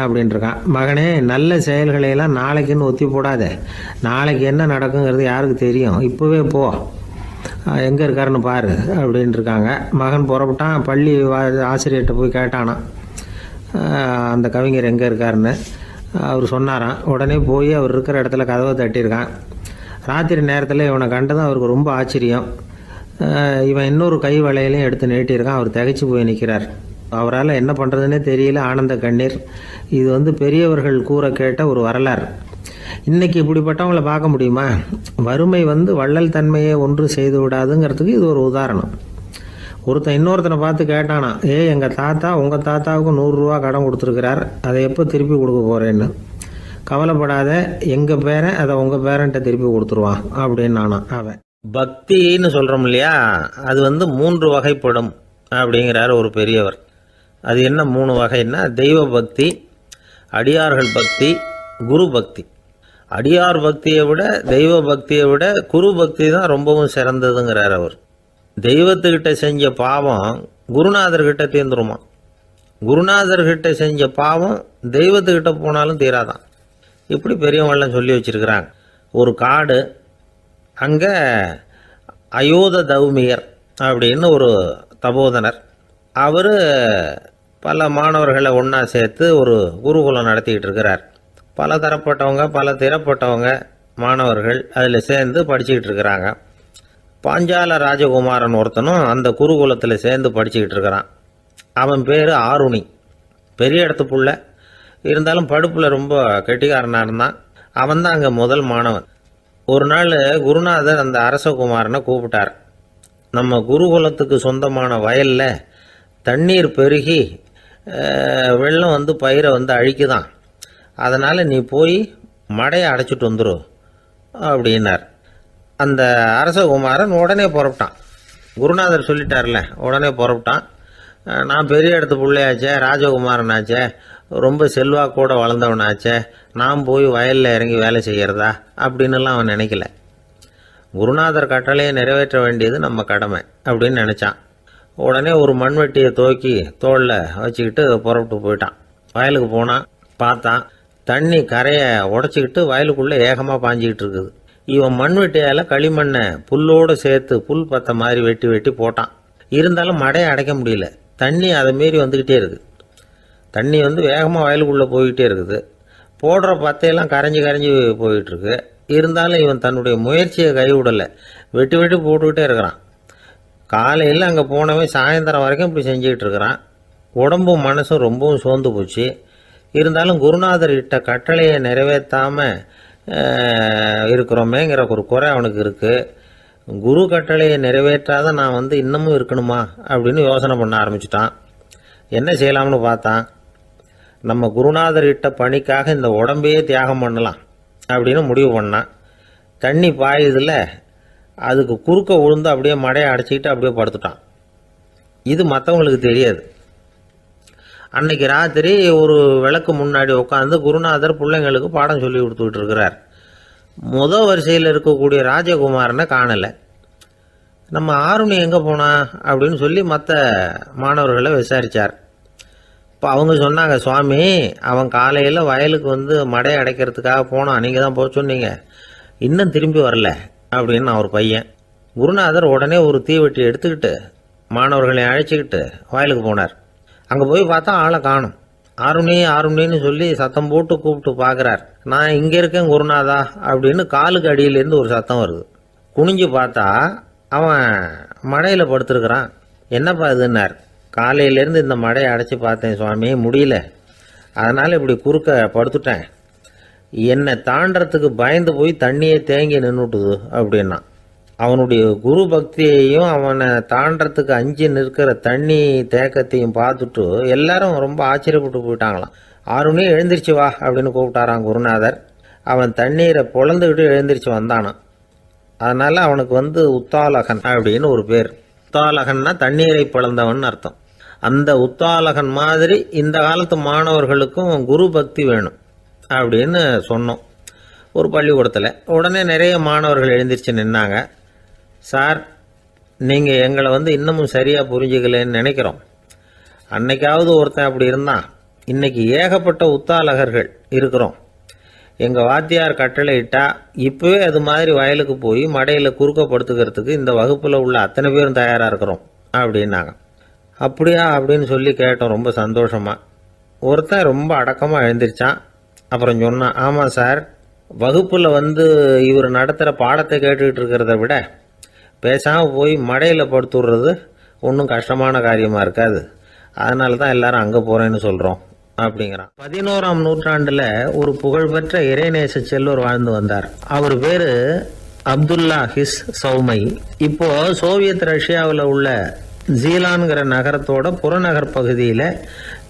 [SPEAKER 1] அப்படின்ட்டுருக்கான். மகனே, நல்ல செயல்களையெல்லாம் நாளைக்குன்னு ஒத்தி போடாத, நாளைக்கு என்ன நடக்குங்கிறது யாருக்கு தெரியும், இப்போவே போ, எங்கே இருக்காருன்னு பாரு அப்படின்ட்டுருக்காங்க. மகன் புறப்பட்டான். பள்ளி ஆசிரியர்கிட்ட போய் கேட்டானான் அந்த கவிஞர் எங்கே இருக்காருன்னு. அவர் சொன்னாராம். உடனே போய் அவர் இருக்கிற இடத்துல கதவை தட்டியிருக்கான். ராத்திரி நேரத்தில் இவனை கண்டதும் அவருக்கு ரொம்ப ஆச்சரியம். இவன் இன்னொரு கை வளையலையும் எடுத்து நீட்டியிருக்கான். அவர் திகைச்சு போய் நிற்கிறார். அவரால் என்ன பண்ணுறதுன்னே தெரியல. ஆனந்த கண்ணீர். இது பெரியவர்கள் கூற கேட்ட ஒரு வரலாறு. இன்னைக்கு இப்படிப்பட்டவங்களை பார்க்க முடியுமா? வறுமை வள்ளல் தன்மையை ஒன்று செய்து விடாதுங்கிறதுக்கு இது ஒரு உதாரணம். ஒருத்தன் இன்னொருத்தனை பார்த்து கேட்டானா, எங்கள் தாத்தா உங்கள் தாத்தாவுக்கு 100 ரூபா கடன் கொடுத்துருக்கிறார், அதை எப்போ திருப்பி கொடுக்க போகிறேன்னு. கவலைப்படாத, எங்கள் பேரன் அதை உங்கள் பேரன்ட்ட திருப்பி கொடுத்துருவான் அப்படின்னு நானான் அவன்.
[SPEAKER 2] பக்தின்னு சொல்கிறோம் இல்லையா, அது 3 வகைப்படும் அப்படிங்கிறார் ஒரு பெரியவர். அது என்ன 3 வகைன்னா, தெய்வ பக்தி, அடியார்கள் பக்தி, குரு பக்தி. அடியார் பக்தியை விட தெய்வ பக்தியை விட குரு பக்தி தான் ரொம்பவும் சிறந்ததுங்கிறார் அவர். தெய்வத்துக்கிட்ட செஞ்ச பாவம் குருநாதர்கிட்ட தீர்ந்துருமா, குருநாதர்கிட்ட செஞ்ச பாவம் தெய்வத்துக்கிட்ட போனாலும் தீராதான். இப்படி பெரியவங்களாம் சொல்லி வச்சிருக்கிறாங்க. ஒரு காடு, அங்கே அயோத தௌமியர் அப்படின்னு ஒரு தபோதனர், அவர் பல மாணவர்களை ஒன்றா சேர்த்து ஒரு குருகுலம் நடத்திக்கிட்டு இருக்கிறார். பல தரப்பட்டவங்க பல திறப்பட்டவங்க மாணவர்கள் அதில் சேர்ந்து படிச்சுக்கிட்டு இருக்கிறாங்க. பாஞ்சால ராஜகுமாரன் ஒருத்தனும் அந்த குருகுலத்தில் சேர்ந்து படிச்சுக்கிட்டு இருக்கிறான். அவன் பேர் ஆருணி. பெரிய இடத்து புள்ள, இருந்தாலும் படுப்பில் ரொம்ப கெட்டிக்காரனாக இருந்தான். அவன் தான் அங்கே முதல் மாணவன். ஒரு நாள் குருநாதர் அந்த அரசகுமாரனை கூப்பிட்டார். நம்ம குருகுலத்துக்கு சொந்தமான வயலில் தண்ணீர் பெருகி வெள்ளம் பயிரை அழிக்குதான், அதனால் நீ போய் மடையை அடைச்சிட்டு வந்துரு அப்படின்னார். அந்த அரசகுமாரன் உடனே புறப்பட்டான். குருநாதர் சொல்லிட்டார்ல, உடனே புறப்பட்டான். நான் பெரிய இடத்து பிள்ளையாச்சே, ராஜகுமாரனாச்சே, ரொம்ப செல்வாக்கூட வளர்ந்தவனாச்சே, நான் போய் வயலில் இறங்கி வேலை செய்கிறதா அப்படின்னுலாம் அவன் நினைக்கல. குருநாதர் கட்டளையை நிறைவேற்ற வேண்டியது நம்ம கடமை அப்படின்னு நினச்சான். உடனே ஒரு மண்வெட்டியை தூக்கி தோளில் வச்சுக்கிட்டு புறப்பட்டு போயிட்டான். வயலுக்கு போனான். பார்த்தான், தண்ணி கரையை உடச்சிக்கிட்டு வயலுக்குள்ளே ஏகமாக பாஞ்சிக்கிட்டு இருக்குது. இவன் மண்வெட்டியால் களிமண்ணை புல்லோடு சேர்த்து புல் பத்த மாதிரி வெட்டி வெட்டி போட்டான். இருந்தாலும் மடையை அடைக்க முடியல. தண்ணி அதை மீறி வந்துக்கிட்டே இருக்குது. தண்ணி வேகமாக வயலுக்குள்ளே போய்கிட்டே இருக்குது. போடுற பத்தையெல்லாம் கரைஞ்சி கரைஞ்சி போயிட்டுருக்கு. இருந்தாலும் இவன் தன்னுடைய முயற்சியை கைவிடலை. வெட்டி வெட்டி போட்டுக்கிட்டே இருக்கிறான். காலையில் அங்கே போனவன் சாயந்தரம் வரைக்கும் இப்படி செஞ்சுக்கிட்டு இருக்கிறான். உடம்பும் மனசும் ரொம்பவும் சோர்ந்து போச்சு. இருந்தாலும் குருநாதர் இட்ட கட்டளையை நிறைவேற்றாமல் இருக்கிறோமேங்கிற ஒரு குறை அவனுக்கு இருக்குது. குரு கட்டளையை நிறைவேற்றாத நான் இன்னமும் இருக்கணுமா அப்படின்னு யோசனை பண்ண ஆரம்பிச்சிட்டான். என்ன செய்யலாம்னு பார்த்தான். நம்ம குருநாதர் இட்ட பணிக்காக இந்த உடம்பையே தியாகம் பண்ணலாம் அப்படின்னு முடிவு பண்ணான். தண்ணி பாயுதில்ல, அதுக்கு குறுக்க விழுந்து அப்படியே மடையை அடைச்சிக்கிட்டு அப்படியே படுத்துட்டான். இது மற்றவங்களுக்கு தெரியாது. அன்னைக்கு ராத்திரி ஒரு விளக்கு முன்னாடி உட்காந்து குருநாதர் பிள்ளைங்களுக்கு பாடம் சொல்லி கொடுத்துக்கிட்டு இருக்கிறார். முதல் வரிசையில் இருக்கக்கூடிய ராஜகுமாரனை காணலை. நம்ம ஆருணி எங்கே போனா அப்படின்னு சொல்லி மற்ற மாணவர்களை விசாரித்தார்.
[SPEAKER 1] இப்போ அவங்க சொன்னாங்க, சுவாமி அவன் காலையில் வயலுக்கு வந்து மடையை அடைக்கிறதுக்காக போனான், நீங்கள் தான் போக சொன்னீங்க, இன்னும் திரும்பி வரல அப்படின்னு அவர் பையன். குருநாதர் உடனே ஒரு தீவெட்டி எடுத்துக்கிட்டு மாணவர்களை அழைச்சிக்கிட்டு வயலுக்கு போனார். அங்கே போய் பார்த்தா ஆளை காணும். ஆறுமணின்னு சொல்லி சத்தம் போட்டு கூப்பிட்டு பார்க்குறார். நான் இங்கே இருக்கேன் குருநாதா அப்படின்னு காலுக்கு அடியிலேருந்து ஒரு சத்தம் வருது. குனிஞ்சு பார்த்தா அவன் மடையில் படுத்துருக்கிறான். என்னப்பா இதுன்னார். காலையிலேருந்து இந்த மடையை அடைச்சி பார்த்தேன் சுவாமி, முடியல, அதனால் இப்படி குறுக்க படுத்துட்டேன், என்னை தாண்டறதுக்கு பயந்து போய் தண்ணியே தேங்கி நின்றுட்டுது அப்படின்னா. அவனுடைய குரு பக்தியையும் அவனை தாண்டறதுக்கு அஞ்சு நிற்கிற தண்ணி தேக்கத்தையும் பார்த்துட்டு எல்லாரும் ரொம்ப ஆச்சரியப்பட்டு போயிட்டாங்களாம். 6 மணி எழுந்திரிச்சு வா அப்படின்னு கூப்பிட்டாரான் குருநாதர். அவன் தண்ணீரை பொழந்துக்கிட்டு எழுந்திரிச்சு வந்தானான். அதனால் அவனுக்கு வந்து உத்தாலகன் அப்படின்னு ஒரு பேர். உத்தாலகன்னா தண்ணீரை பிளந்தவன் அர்த்தம். அந்த உத்தாலகன் மாதிரி இந்த காலத்து மாணவர்களுக்கும் குரு பக்தி வேணும் அப்படின்னு சொன்னோம் ஒரு பள்ளிக்கூடத்தில். உடனே நிறைய மாணவர்கள் எழுந்திரிச்சு நின்னாங்க. சார், நீங்கள் எங்களை வந்து இன்னமும் சரியாக புரிஞ்சுக்கலன்னு நினைக்கிறோம். அன்னைக்காவது ஒருத்தன் அப்படி இருந்தான், இன்னைக்கு ஏகப்பட்ட உத்தாலகர்கள் இருக்கிறோம். எங்கள் வாத்தியார் கட்டளை இட்டா இப்போவே அது மாதிரி வயலுக்கு போய் மடையில் குறுக்கப்படுத்துக்கிறதுக்கு இந்த வகுப்பில் உள்ள அத்தனை பேரும் தயாராக இருக்கிறோம் அப்படின்னாங்க. அப்படியா அப்படின்னு சொல்லி கேட்டோம் ரொம்ப சந்தோஷமாக. ஒருத்தன் ரொம்ப அடக்கமாக எழுந்திரிச்சான். அப்புறம் சொன்னான், ஆமாம் சார், வகுப்பில் வந்து இவர் நடத்துகிற பாடத்தை கேட்டுக்கிட்டு இருக்கிறத விட பேசாமல் போய் மடையில் படுத்துடுறது ஒன்றும் கஷ்டமான காரியமாக இருக்காது, அதனால தான் எல்லாரும் அங்கே போகிறேன்னு சொல்கிறோம் அப்படிங்கிறான். 11ஆம் நூற்றாண்டில் ஒரு புகழ்பெற்ற இறைநேச செல்வர் வாழ்ந்து வந்தார். அவர் பேர் அப்துல்லா ஹிஸ் சௌமை. இப்போது சோவியத் ரஷ்யாவில் உள்ள ஜீலான்கிற நகரத்தோட புறநகர் பகுதியில்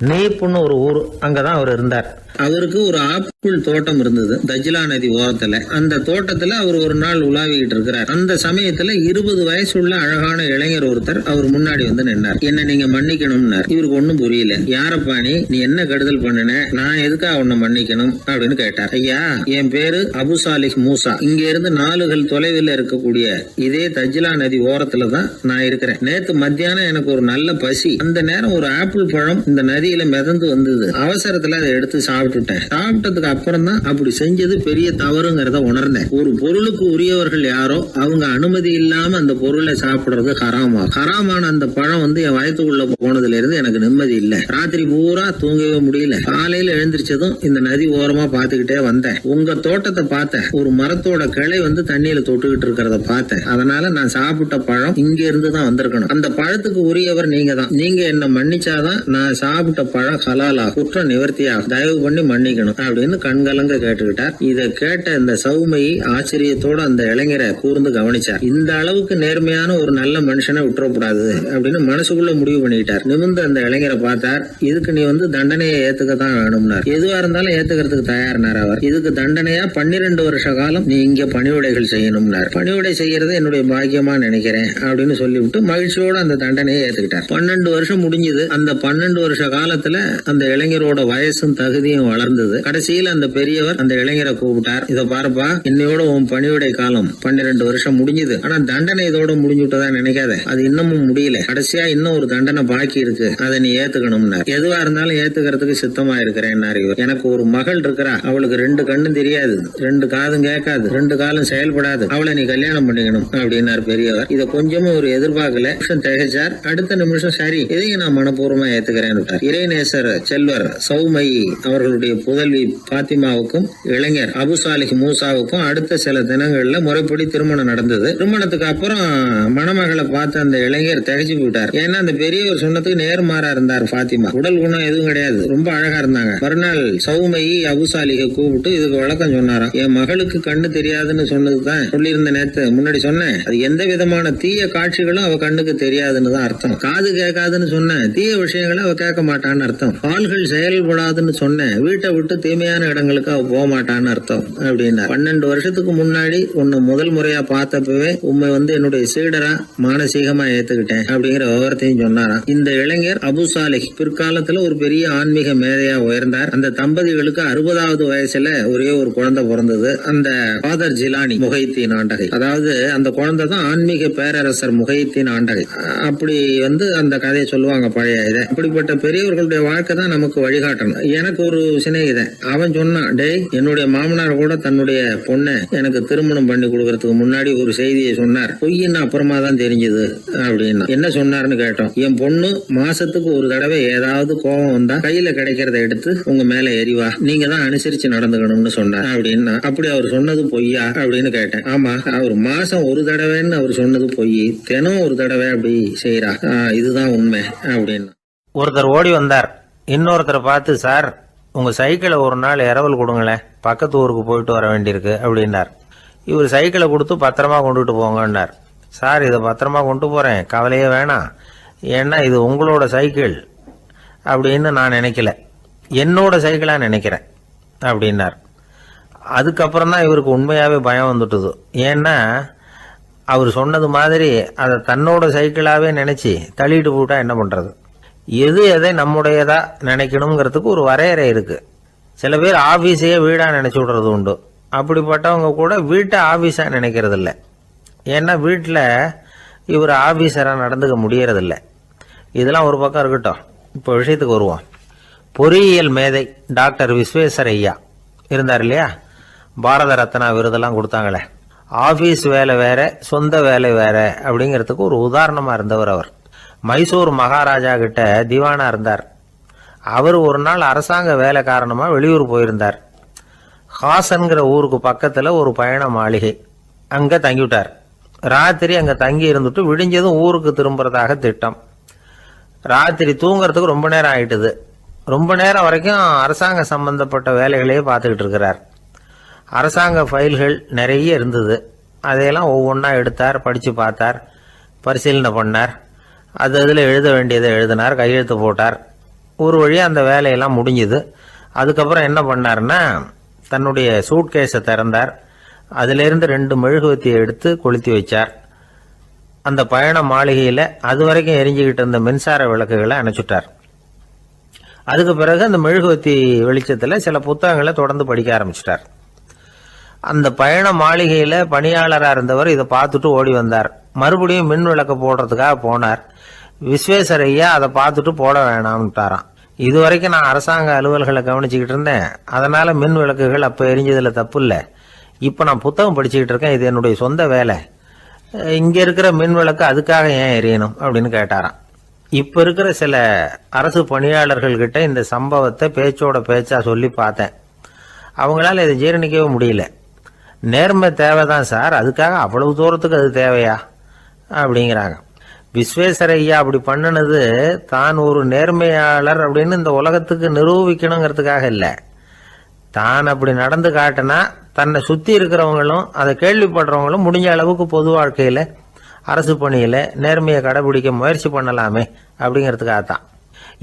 [SPEAKER 1] நீப்புன்னு ஒரு ஊர், அங்கே தான் அவர் இருந்தார். அவருக்கு ஒரு ஆப்பிள் தோட்டம் இருந்தது தஜ்லா நதி ஓரத்துல. அந்த தோட்டத்துல அவர் ஒரு நாள் உலாவிக்கிட்டு இருக்கிறார். அந்த சமயத்துல 20 வயசுள்ள அழகான இளைஞர் ஒருத்தர் அவர் முன்னாடி வந்து நின்னார். என்ன நீங்க மன்னிக்கணும்னார். இவருக்கு ஒன்னும் புரியல. யாரப்பா நீ என்ன கெடுதல் பண்ணின, நான் எதுக்காக உன்னை மன்னிக்கணும் அப்படின்னு கேட்டார். ஐயா, என் பேரு அபு சாலிஹ் மூசா, இங்க இருந்து 4 கல் தொலைவில் இருக்கக்கூடிய இதே தஜ்லா நதி ஓரத்துல தான் நான் இருக்கிறேன். நேத்து மத்தியானம் எனக்கு ஒரு நல்ல பசி. அந்த நேரம் ஒரு ஆப்பிள் பழம் இந்த நதியில மிதந்து வந்தது. அவசரத்துல அதை எடுத்து சாப்பிட்டதுக்கு அப்புறம் தான் அப்படி செஞ்சது பெரிய தவறுங்கிறத உணர்ந்தேன். ஒரு பொருளுக்கு உரியவர்கள் யாரோ அவங்க அனுமதி இல்லாம அந்த பொருளை சாப்பிடுறது ஹராமான அந்த பழம் வந்து என் வயத்துக்குள்ள போனதுல இருந்து எனக்கு நிம்மதி இல்ல. ராத்திரி பூரா தூங்கவே முடியல. காலையில எழுந்திரிச்சதும் இந்த நதி ஓரமா பாத்துக்கிட்டே வந்தேன். உங்க தோட்டத்தை பார்த்தேன். ஒரு மரத்தோட கிளை வந்து தண்ணியில தொட்டுக்கிட்டு இருக்கிறத பார்த்தேன். அதனால நான் சாப்பிட்ட பழம் இங்க இருந்து தான் வந்திருக்கணும். அந்த பழத்துக்கு உரியவர் நீங்க தான். நீங்க என்ன மன்னிச்சாதான் நான் சாப்பிட்ட பழம் ஹலாலா, குற்றம் நிவர்த்தியா, தயவு பண்ணி மன்னிக்கணும் அப்படின்னு கண்கலங்க கேட்டுக்கிட்டார். இதை கேட்ட இந்த சௌமையை ஆச்சரியத்தோட அந்த இளைஞரை கூர்ந்து கவனிச்சார். இந்த அளவுக்கு நேர்மையான ஒரு நல்ல மனுஷனை விட்டுறக்கூடாது அப்படின்னு மனசுக்குள்ள முடிவு பண்ணிக்கிட்டார். நிமிர்ந்து அந்த இளைஞரை பார்த்தார். இதுக்கு நீ வந்து தண்டனையை ஏத்துக்கத்தான் வேணும்னார். எதுவா இருந்தாலும் ஏத்துக்கிறதுக்கு தயார்னார் அவர். இதுக்கு தண்டனையா 12 வருஷ காலம் நீ இங்க பணிவிடைகள் செய்யணும்னார். பணிவிடை செய்யறது என்னுடைய பாக்கியமா நினைக்கிறேன் அப்படின்னு சொல்லிவிட்டு மகிழ்ச்சியோட அந்த தண்டனையை ஏத்துக்கிட்டார். 12 வருஷம் முடிஞ்சது. அந்த 12 வருஷ காலத்துல அந்த இளைஞரோட வயசும் தகுதியும் வளர்ந்தது. கடைசியில் அந்த பெரியவர் அந்த இளைஞரை கூப்பிட்டார். இதை பாருப்பா, இன்னையோட உன் பணிவிடை காலம் 12 வருஷம் முடிஞ்சது. ஆனா தண்டனை இதோட முடிஞ்சுட்டதா நினைக்காத, அது இன்னமும் முடியல. கடைசியா இன்னும் ஒரு தண்டனை பாக்கி இருக்கு, அதை நீ ஏத்துக்கணும்னார். எதுவா இருந்தாலும் ஏத்துக்கிறதுக்கு சித்தமா இருக்கிறேன். எனக்கு ஒரு மகள் இருக்கிறா, அவளுக்கு 2 கண்ணும் தெரியாது, 2 காதும் கேட்காது, 2 காலும் செயல்படாது, அவளை நீ கல்யாணம் பண்ணிக்கணும் அப்படின்னார் பெரியவர். இதை கொஞ்சமும் ஒரு எதிர்பார்க்கல. திகைச்சார். அடுத்த நிமிஷம் சரி, இதையும் நான் மனப்பூர்வமா ஏத்துக்கிறேன். இறைநேசர் செல்வர் சௌமை அவர்களுடைய புதல்வி பாத்திமாவுக்கும் இளைஞர் அபு சாலிஹ் மூசாவுக்கும் அடுத்த சில தினங்கள்ல முறைப்படி திருமணம் நடந்தது. திருமணத்துக்கு அப்புறம் மணமகளை பார்த்த அந்த இளைஞர் திகைச்சு போயிட்டார். ஏன்னா அந்த பெரியவர் சொன்னதுக்கு நேர்மாறா இருந்தார். பாத்திமா உடல் குணம் எதுவும் கிடையாது, ரொம்ப அழகா இருந்தாங்க. மறுநாள் சௌமை அபு சாலிஹை கூப்பிட்டு இதுக்கு விளக்கம் சொன்னாராம். என் மகளுக்கு கண்ணு தெரியாதுன்னு சொன்னதுதான் சொல்லியிருந்த நேத்து முன்னாடி சொன்னேன். அது எந்த விதமான தீய காட்சிகளும் அவ கண்ணுக்கு தெரியாதுன்னு தான் அர்த்தம். காது கேட்காதுன்னு சொன்னேன், தீய விஷயங்களை அவ கேட்க மாட்டான்னு அர்த்தம். கால்கள் செயல்படாதுன்னு சொன்னேன், வீட்டை விட்டு தீமையான இடங்களுக்கு அவ போக மாட்டான்னு அர்த்தம் அப்படின்னா. 12 வருஷத்துக்கு முன்னாடி உன்னை முதல் முறையா பார்த்தப்பவே உண்மை வந்து என்னுடைய சீடரா மானசீகமா ஏத்துக்கிட்டேன் அப்படிங்கிற விவரத்தையும் சொன்னாராம். இந்த இளைஞர் அபு சாலிஹ் பிற்காலத்துல ஒரு பெரிய ஆன்மீக மேதையா உயர்ந்தார். அந்த தம்பதிகளுக்கு 60வது வயசுல ஒரே ஒரு குழந்தை பிறந்தது. அந்த ஃபாதர் ஜிலானி முஹைத்தீன் ஆண்டகை, அதாவது அந்த குழந்தை தான் ஆன்மீக பேரரசர் முஹைத்தீன் ஆண்டகை.
[SPEAKER 2] அப்படி அந்த கதையை சொல்லுவாங்க பழைய இதை. அப்படிப்பட்ட பெரியவர்களுடைய வாழ்க்கை தான் நமக்கு வழிகாட்டணும். எனக்கு ஒரு சிநேகிதன் அவன் சொன்னான், டேய் என்னுடைய மாமனார் கூட தன்னுடைய பொண்ணை எனக்கு திருமணம் பண்ணி கொடுக்கறதுக்கு முன்னாடி ஒரு செய்தியை சொன்னார், பொய்ன்னு அப்புறமா தான் தெரிஞ்சது அப்படின்னா. என்ன சொன்னார்னு கேட்டோம். என் பொண்ணு மாசத்துக்கு ஒரு தடவை ஏதாவது கோபம் வந்தா கையில கிடைக்கிறத எடுத்து உங்க மேல எரிவா, நீங்க தான் அனுசரிச்சு நடந்துக்கணும்னு சொன்னார் அப்படின்னா. அப்படி அவர் சொன்னது பொய்யா அப்படின்னு கேட்டேன். ஆமா, அவர் மாசம் ஒரு தடவைன்னு அவர் சொன்னது பொய், தினம் ஒரு தடவை அப்படி செய்யறா, இதுதான் உண்மை அப்படின்னு.
[SPEAKER 1] ஒருத்தர் ஓடி வந்தார், இன்னொருத்தரை பார்த்து, சார் உங்க சைக்கிளை ஒரு நாள் இரவல் கொடுங்களேன், பக்கத்து ஊருக்கு போயிட்டு வர வேண்டியிருக்கு அப்படின்னார். இவர் சைக்கிளை கொடுத்து பத்திரமா கொண்டுட்டு போங்கன்னார். சார் இதை பத்திரமா கொண்டு போறேன், கவலையே வேணாம், ஏன்னா இது உங்களோட சைக்கிள் அப்படின்னு நான் நினைக்கல, என்னோட சைக்கிளா நினைக்கிறேன் அப்படின்னார். அதுக்கப்புறம் தான் இவருக்கு உண்மையாவே பயம் வந்துட்டுது. ஏன்னா அவர் சொன்னது மாதிரி அதை தன்னோட சைக்கிளாவே நினைச்சு தள்ளிட்டு போட்டா என்ன பண்றது? எது எதை நம்முடையதா நினைக்கணுங்கிறதுக்கு ஒரு வரையறை இருக்கு. சில பேர் ஆபீஸையே வீடா நினைச்சு விடுறது உண்டு. அப்படிப்பட்டவங்க கூட வீட்டை ஆபீஸா நினைக்கிறது இல்லை. ஏன்னா வீட்டில் இவர் ஆபீஸரா நடந்துக்க முடியறதில்லை. இதெல்லாம் ஒரு பக்கம் இருக்கட்டும், இப்போ விஷயத்துக்கு வருவோம். பொறியியல் மேதை டாக்டர் விஸ்வேஸ்வரய்யா இருந்தார் இல்லையா, பாரத ரத்னா விருதெல்லாம் கொடுத்தாங்களே. ஆபீஸ் வேலை வேற, சொந்த வேலை வேற அப்படிங்கிறதுக்கு ஒரு உதாரணமா இருந்தவர் அவர். மைசூர் மகாராஜா கிட்ட திவானா இருந்தார். அவர் ஒரு நாள் அரசாங்க வேலை காரணமா வெளியூர் போயிருந்தார். ஹாசன்கிற ஊருக்கு பக்கத்துல ஒரு பயண மாளிகை, அங்க தங்கிவிட்டார். ராத்திரி அங்க தங்கி இருந்துட்டு விடிஞ்சதும் ஊருக்கு திரும்புறதாக திட்டம். ராத்திரி தூங்குறதுக்கு ரொம்ப நேரம் ஆயிட்டுது. ரொம்ப நேரம் வரைக்கும் அரசாங்க சம்பந்தப்பட்ட வேலைகளையே பார்த்துக்கிட்டு இருக்கிறார். அரசாங்க ஃபைல்கள் நிறைய இருந்தது. அதையெல்லாம் ஒவ்வொன்றா எடுத்தார், படித்து பார்த்தார், பரிசீலனை பண்ணார். அதில் எழுத வேண்டியதை எழுதினார், கையெழுத்து போட்டார். ஒரு வழியாக அந்த வேலையெல்லாம் முடிஞ்சுது. அதுக்கப்புறம் என்ன பண்ணார்னா, தன்னுடைய சூட்கேஸை திறந்தார். அதிலிருந்து 2 மெழுகுவத்தியை எடுத்து கொளுத்தி வச்சார். அந்த பயண மாளிகையில் அது வரைக்கும் எரிஞ்சுக்கிட்டு இருந்த மின்சார விளக்குகளை அணைச்சுட்டார். அதுக்கு பிறகு அந்த மெழுகுவத்தி வெளிச்சத்தில் சில புத்தகங்களை தொடர்ந்து படிக்க ஆரம்பிச்சிட்டார். அந்த பயண மாளிகையில் பணியாளராக இருந்தவர் இதை பார்த்துட்டு ஓடி வந்தார். மறுபடியும் மின் விளக்கு போடுறதுக்காக போனார். விஸ்வேஸ்வரய்யா அதை பார்த்துட்டு போட வேணாம்ட்டாராம். இது வரைக்கும் நான் அரசாங்க அலுவல்களை கவனிச்சுக்கிட்டு இருந்தேன், அதனால மின் விளக்குகள் அப்போ எரிஞ்சதில் தப்பு இல்லை. இப்போ நான் புத்தகம் படிச்சுக்கிட்டு இருக்கேன், இது என்னுடைய சொந்த வேலை, இங்கே இருக்கிற மின் விளக்கு அதுக்காக ஏன் எரியணும் அப்படின்னு கேட்டாராம். இப்போ இருக்கிற சில அரசு பணியாளர்கள்கிட்ட இந்த சம்பவத்தை பேச்சோட பேச்சா சொல்லி பார்த்தேன். அவங்களால இதை ஜீரணிக்கவே முடியல. நேர்மை தேவைதான் சார், அதுக்காக அவ்வளவு தூரத்துக்கு அது தேவையா அப்படிங்கிறாங்க. விஸ்வேஸ்வரய்யா அப்படி பண்ணினது தான் ஒரு நேர்மையாளர் அப்படின்னு இந்த உலகத்துக்கு நிரூபிக்கணுங்கிறதுக்காக இல்லை. தான் அப்படி நடந்து காட்டினா தன்னை சுற்றி இருக்கிறவங்களும் அதை கேள்விப்படுறவங்களும் முடிஞ்ச அளவுக்கு பொது வாழ்க்கையில் அரசு பணியில் நேர்மையை கடைபிடிக்க முயற்சி பண்ணலாமே அப்படிங்கிறதுக்காகத்தான்.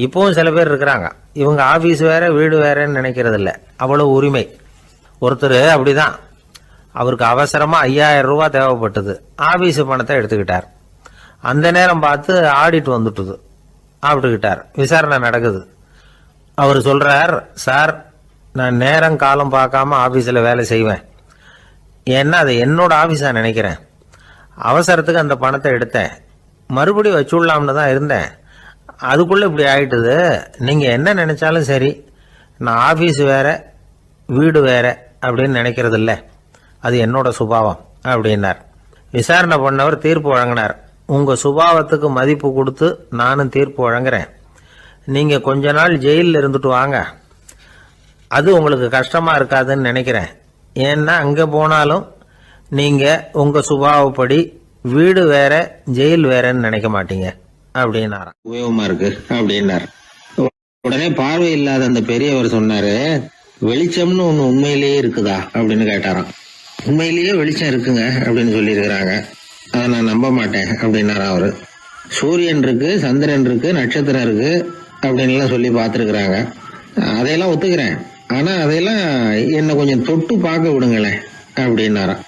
[SPEAKER 1] இப்போவும் சில பேர் இருக்கிறாங்க, இவங்க ஆஃபீஸ் வேற வீடு வேறன்னு நினைக்கிறது இல்லை, அவ்வளோ உரிமை. ஒருத்தர் அப்படிதான், அவருக்கு அவசரமாக 5000 ரூபா தேவைப்பட்டது. ஆஃபீஸு பணத்தை எடுத்துக்கிட்டார். அந்த நேரம் பார்த்து ஆடிட் வந்துட்டுது, ஆப்பிட்டுக்கிட்டார். விசாரணை நடக்குது. அவர் சொல்றார், சார் நான் நேரம் காலம் பார்க்காம ஆஃபீஸில் வேலை செய்வேன், ஏன்னா அதை என்னோட ஆஃபீஸாக நினைக்கிறேன். அவசரத்துக்கு அந்த பணத்தை எடுத்தேன், மறுபடியும் வச்சுடலாம்னு தான் இருந்தேன், அதுக்குள்ளே இப்படி ஆயிட்டுது. நீங்கள் என்ன நினைச்சாலும் சரி, நான் ஆஃபீஸ் வேற வீடு வேற அப்படின்னு நினைக்கிறது இல்லை, அது என்னோட சுபாவம் அப்படின்னார். விசாரணை பண்ணவர் தீர்ப்பு வழங்கினார். உங்கள் சுபாவத்துக்கு மதிப்பு கொடுத்து நானும் தீர்ப்பு வழங்குறேன். நீங்கள் கொஞ்ச நாள் ஜெயிலில் இருந்துட்டு வாங்க, அது உங்களுக்கு கஷ்டமாக இருக்காதுன்னு நினைக்கிறேன். ஏன்னா அங்கே போனாலும் நீங்கள் உங்கள் சுபாவப்படி வீடு வேற ஜெயில் வேறன்னு நினைக்க மாட்டீங்க அப்படின்னாராம்.
[SPEAKER 2] உபயோகமா இருக்கு அப்படின்னார். உடனே பார்வை இல்லாத அந்த பெரியவர் சொன்னாரு, வெளிச்சம்னு ஒண்ணு உண்மையிலேயே இருக்குதா அப்படின்னு கேட்டாராம். உண்மையிலேயே வெளிச்சம் இருக்குங்க அப்படின்னு சொல்லியிருக்கிறாங்க, அதை நான் நம்ப மாட்டேன் அப்படின்னாரா அவரு. சூரியன் இருக்கு, சந்திரன் இருக்கு, நட்சத்திரம் இருக்கு அப்படின்லாம் சொல்லி பார்த்துருக்குறாங்க, அதையெல்லாம் ஒத்துக்கிறேன், ஆனா அதையெல்லாம் என்னை கொஞ்சம் தொட்டு பார்க்க விடுங்களேன் அப்படின்னாராம்.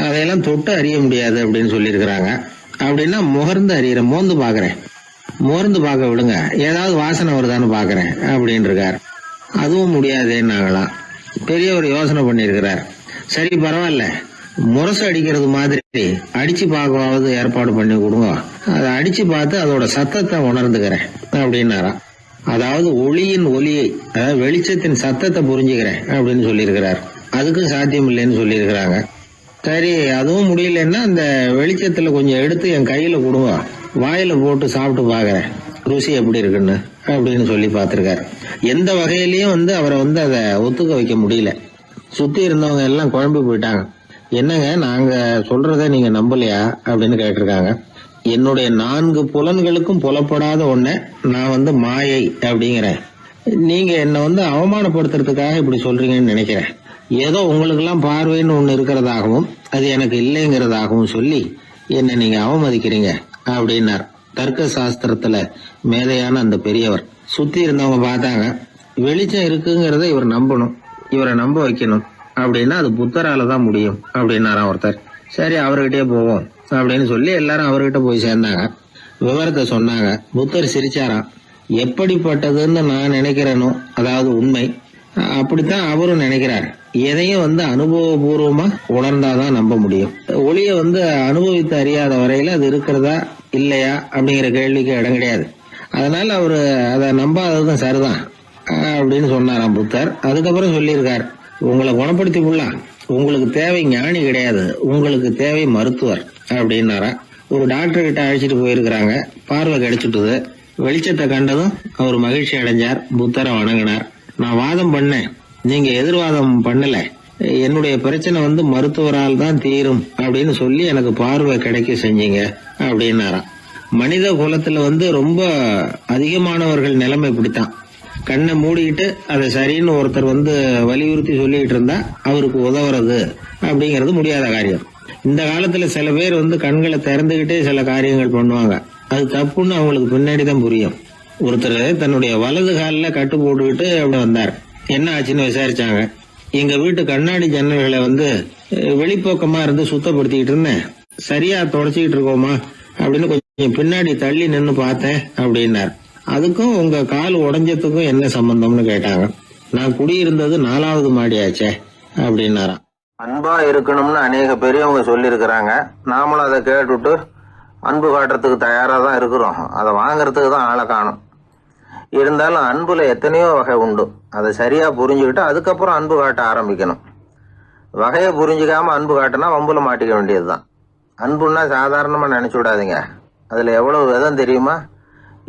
[SPEAKER 2] அதையெல்லாம் தொட்டு அறிய முடியாது அப்படின்னு சொல்லியிருக்கிறாங்க. அப்படின்னா முகர்ந்து அறியறேன், மோந்து பார்க்குறேன், மோர்ந்து பார்க்க விடுங்க, ஏதாவது வாசனை வருதான்னு பார்க்குறேன் அப்படின்னு இருக்கார். அதுவும் முடியாதேன்னாங்களாம். பெரியவர் யோசனை பண்ணியிருக்கிறார். சரி பரவாயில்ல, முரசு அடிக்கிறது மாதிரி அடிச்சு பார்க்கவாவது ஏற்பாடு பண்ணி கொடுங்க. அதை அடிச்சு பார்த்து அதோட சத்தத்தை உணர்ந்துக்கிறேன் அப்படின்னாராம். அதாவது ஒளியின் ஒலியை, அதாவது வெளிச்சத்தின் சத்தத்தை புரிஞ்சுக்கிறேன் அப்படின்னு சொல்லியிருக்கிறார். அதுக்கும் சாத்தியம் இல்லைன்னு சொல்லியிருக்கிறாங்க. சரி, அதுவும் முடியலன்னா அந்த வெளிச்சத்துல கொஞ்சம் எடுத்து என் கையில கொடுங்க, வாயில போட்டு சாப்பிட்டு பாக்குறேன் ருசி எப்படி இருக்குன்னு அப்படின்னு சொல்லி பார்த்திருக்காரு. எந்த வகையிலயும் அவரை அதை ஒத்துக்க வைக்க முடியல. சுத்தி இருந்தவங்க எல்லாம் குழம்பி போயிட்டாங்க. என்னங்க, நாங்க சொல்றத நீங்க நம்பலையா அப்படின்னு கேட்டிருக்காங்க. என்னுடைய 4 புலன்களுக்கும் புலப்படாத ஒன்ன நான் மாயை அப்படிங்கிறேன். நீங்க என்ன அவமானப்படுத்துறதுக்காக இப்படி சொல்றீங்கன்னு நினைக்கிறேன். ஏதோ உங்களுக்கு எல்லாம் பார்வைன்னு ஒண்ணு இருக்கிறதாகவும் அது எனக்கு இல்லைங்கிறதாகவும் சொல்லி என்ன நீங்க அவமதிக்கிறீங்க அப்படின்னார். தர்க்க சாஸ்திரத்துல மேதையான அந்த பெரியவர். சுத்தி இருந்தவங்க பார்த்தாங்க, வெளிச்சம் இருக்குங்கிறத இவர் நம்பணும், இவரை நம்ப வைக்கணும் அப்படின்னா அது புத்தரால தான் முடியும் அப்படின்னாராம் ஒருத்தர். சரி, அவர்கிட்டயே போவோம் அப்படின்னு சொல்லி எல்லாரும் அவர்கிட்ட போய் சேர்ந்தாங்க. விவரத்தை சொன்னாங்க. புத்தர் சிரிச்சாராம். எப்படிப்பட்டதுன்னு நான் நினைக்கிறேனோ, அதாவது உண்மை, அப்படித்தான் அவரும் நினைக்கிறார். எதையும் அனுபவபூர்வமா உணர்ந்தாதான் நம்ப முடியும். ஒளிய அனுபவித்து அறியாத வரையில அது இருக்கிறதா இல்லையா அப்படிங்கிற கேள்விக்கு இடம் கிடையாது. அதனால அவரு அதை நம்பாததும் சரிதான் அப்படின்னு சொன்னாராம் புத்தர். அதுக்கப்புறம் சொல்லியிருக்கார், உங்களை குணப்படுத்தி கொள்ளலாம், உங்களுக்கு தேவை ஞானி கிடையாது, உங்களுக்கு தேவை மருத்துவர் அப்படின்னாரா. ஒரு டாக்டர் கிட்ட அழைச்சிட்டு போயிருக்கிறாங்க. பார்வை கிடைச்சிட்டுது. வெளிச்சத்தை கண்டதும் அவர் மகிழ்ச்சி அடைஞ்சார். புத்தரை வணங்கினார். நான் வாதம் பண்ணேன், நீங்க எதிர்வாதம் பண்ணல. என்னுடைய பிரச்சனை மருத்துவரால் தான் தீரும் அப்படின்னு சொல்லி எனக்கு பார்வை கிடைக்க செஞ்சீங்க அப்படின்னாராம். மனித குலத்துல ரொம்ப அதிகமானவர்கள் நிலைமை இப்படித்தான். கண்ணை மூடிக்கிட்டு அதை சரின்னு ஒருத்தர் வலியுறுத்தி சொல்லிட்டு இருந்தா அவருக்கு உதவுறது அப்படிங்கிறது முடியாத காரியம். இந்த காலத்துல சில பேர் கண்களை திறந்துகிட்டே சில காரியங்கள் பண்ணுவாங்க. அது தப்புன்னு அவங்களுக்கு பின்னாடி தான் புரியும். ஒருத்தர் தன்னுடைய வலது காலில் கட்டு போட்டுக்கிட்டு அப்படி வந்தார். என்ன ஆச்சுன்னு விசாரிச்சாங்க. எங்க வீட்டு கண்ணாடி ஜன்னல்களை வெளிப்பக்கமா இருந்து சுத்தப்படுத்திக்கிட்டு இருந்தேன், சரியா தொடச்சிக்கிட்டு இருக்கோமா அப்படின்னு கொஞ்சம் பின்னாடி தள்ளி நின்னு பார்த்தேன் அப்படின்னார். அதுக்கும் உங்க கால் உடைஞ்சதுக்கும் என்ன சம்பந்தம்னு கேட்டாங்க. நான் குடியிருந்தது 4வது மாடியாச்சே அப்படின்னாராம்.
[SPEAKER 3] அன்பா இருக்கணும்னு அநேக பெரியவங்க சொல்லி இருக்கிறாங்க. நாமளும் அதை கேட்டுட்டு அன்பு காட்டுறதுக்கு தயாரா தான் இருக்கிறோம். அதை வாங்கறதுக்கு தான் ஆளை காணும். இருந்தாலும் அன்புல எத்தனையோ வகை உண்டு. அதை சரியா புரிஞ்சுக்கிட்டு அதுக்கப்புறம் அன்பு காட்ட ஆரம்பிக்கணும். வகையை புரிஞ்சுக்காம அன்பு காட்டினா வம்புல மாட்டிக்க வேண்டியதுதான். அன்புன்னா சாதாரணமா நினைச்சு விடாதீங்க. அதுல எவ்வளவு விதம் தெரியுமா?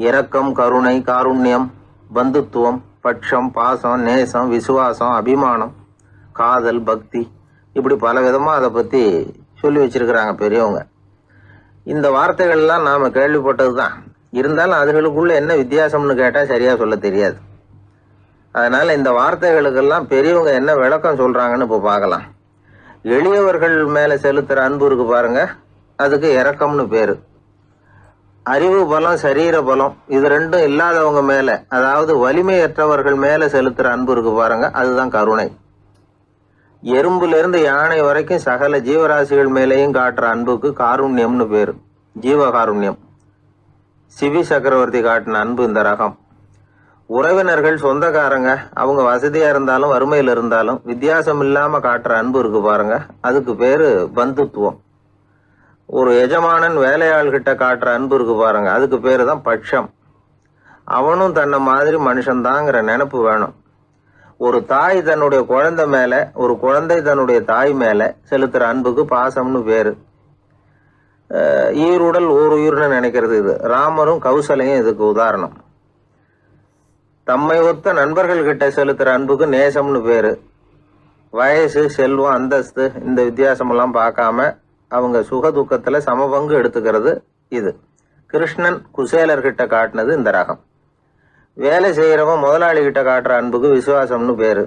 [SPEAKER 3] இரக்கம், கருணை, காருண்யம், பந்துத்துவம், பட்சம், பாசம், நேசம், விசுவாசம், அபிமானம், காதல், பக்தி, இப்படி பல விதமா அதை பத்தி சொல்லி வச்சிருக்கிறாங்க பெரியவங்க. இந்த வார்த்தைகள்லாம் நாம கேள்விப்பட்டதுதான். இருந்தாலும் அதுகளுக்குள்ள என்ன வித்தியாசம்னு கேட்டா சரியா சொல்ல தெரியாது. அதனால இந்த வார்த்தைகளுக்கெல்லாம் பெரியவங்க என்ன விளக்கம் சொல்றாங்கன்னு இப்ப பார்க்கலாம். எளியவர்கள் மேல செலுத்துற அன்பு இருக்கு பாருங்க, அதுக்கு இரக்கம்னு பேரு. அறிவு பலம், சரீர பலம், இது ரெண்டும் இல்லாதவங்க மேல, அதாவது வலிமையற்றவர்கள் மேல செலுத்துற அன்பு இருக்கு பாருங்க, அதுதான் கருணை. எறும்புல இருந்து யானை வரைக்கும் சகல ஜீவராசிகள் மேலேயும் காட்டுற அன்புக்கு காருண்யம்னு பேரு, ஜீவகாருண்யம். சிவி சக்கரவர்த்தி காட்டின அன்பு இந்த ரகம். உறவினர்கள், சொந்தக்காரங்க, அவங்க வசதியா இருந்தாலும் வறுமையில இருந்தாலும் வித்தியாசம் இல்லாம காட்டுற அன்பு இருக்கு பாருங்க, அதுக்கு பேரு பந்துத்துவம். ஒரு எஜமானன் வேலையாள் கிட்ட காட்டுற அன்பு இருக்கு பாருங்க, அதுக்கு பேரு தான் பட்சம். அவனும் தன்னை மாதிரி மனுஷன்தாங்கிற நினைப்பு வேணும். ஒரு தாய் தன்னுடைய குழந்தை மேல, ஒரு குழந்தை தன்னுடைய தாய் மேல செலுத்துற அன்புக்கு பாசம்னு பேரு. ஈருடல் ஓர் உயிர்னு நினைக்கிறது இது. ராமரும் கௌசலையும் இதுக்கு உதாரணம். தம்மை ஒத்த நண்பர்கள் கிட்ட செலுத்துற அன்புக்கு நேசம்னு பேரு. வயசு, செல்வம், அந்தஸ்து, இந்த வித்தியாசமெல்லாம் பார்க்காம அவங்க சுக துக்கத்துல சமபங்கு எடுத்துக்கிறது இது. கிருஷ்ணன் குசேலர்கிட்ட காட்டினது இந்த ரகம். வேலை செய்யறவன் முதலாளி கிட்ட காட்டுற அன்புக்கு விசுவாசம்னு பேரு.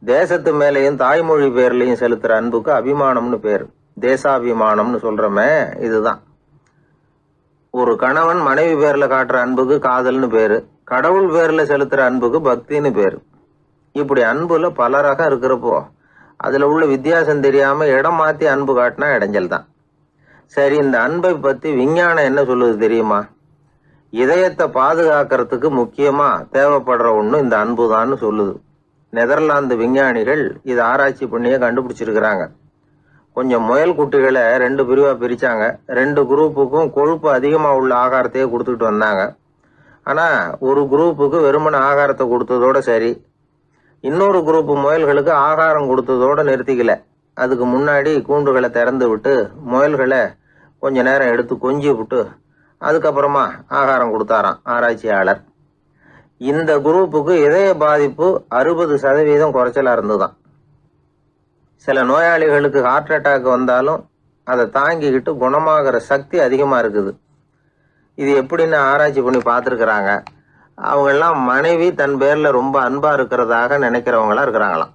[SPEAKER 3] தேசத்து மேலையும் தாய்மொழி பேர்லையும் செலுத்துற அன்புக்கு அபிமானம்னு பேரு. தேசாபிமானம்னு சொல்றமே இதுதான். ஒரு கணவன் மனைவி பேர்ல காட்டுற அன்புக்கு காதல்னு பேரு. கடவுள் பேர்ல செலுத்துற அன்புக்கு பக்தின்னு பேரு. இப்படி அன்புல பல ரகம் இருக்கிறப்போ அதுல உள்ள வித்தியாசம் தெரியாம இடம் மாத்தி அன்பு காட்டினா இடைஞ்சல் தான். சரி, இந்த அன்பை பத்தி விஞ்ஞானம் என்ன சொல்லுது தெரியுமா? இதயத்தை பாதுகாக்கிறதுக்கு முக்கியமா தேவைப்படுற ஒண்ணு இந்த அன்புதான்னு சொல்லுது. நெதர்லாந்து விஞ்ஞானிகள் இதை ஆராய்ச்சி பண்ணியே கண்டுபிடிச்சிருக்கிறாங்க. கொஞ்சம் முயல் குட்டிகளை 2 பிரிவாக பிரித்தாங்க. 2 குரூப்புக்கும் கொழுப்பு அதிகமாக உள்ள ஆகாரத்தையே கொடுத்துட்டு வந்தாங்க. ஆனால் ஒரு குரூப்புக்கு வெறுமன ஆகாரத்தை கொடுத்ததோட சரி, இன்னொரு குரூப்பு முயல்களுக்கு ஆகாரம் கொடுத்ததோடு நிறுத்திக்கல. அதுக்கு முன்னாடி கூண்டுகளை திறந்து விட்டு முயல்களை கொஞ்ச நேரம் எடுத்து கொஞ்சி விட்டு அதுக்கப்புறமா ஆகாரம் கொடுத்தாராம் ஆராய்ச்சியாளர். இந்த குரூப்புக்கு இதய பாதிப்பு 60% குறைச்சலாக இருந்துதான். சில நோயாளிகளுக்கு ஹார்ட் அட்டாக் வந்தாலும் அதை தாங்கிக்கிட்டு குணமாகிற சக்தி அதிகமாக இருக்குது. இது எப்படின்னு ஆராய்ச்சி பண்ணி பார்த்துருக்குறாங்க. அவங்கெல்லாம் மனைவி தன் பேரில் ரொம்ப அன்பாக இருக்கிறதாக நினைக்கிறவங்களா இருக்கிறாங்களாம்.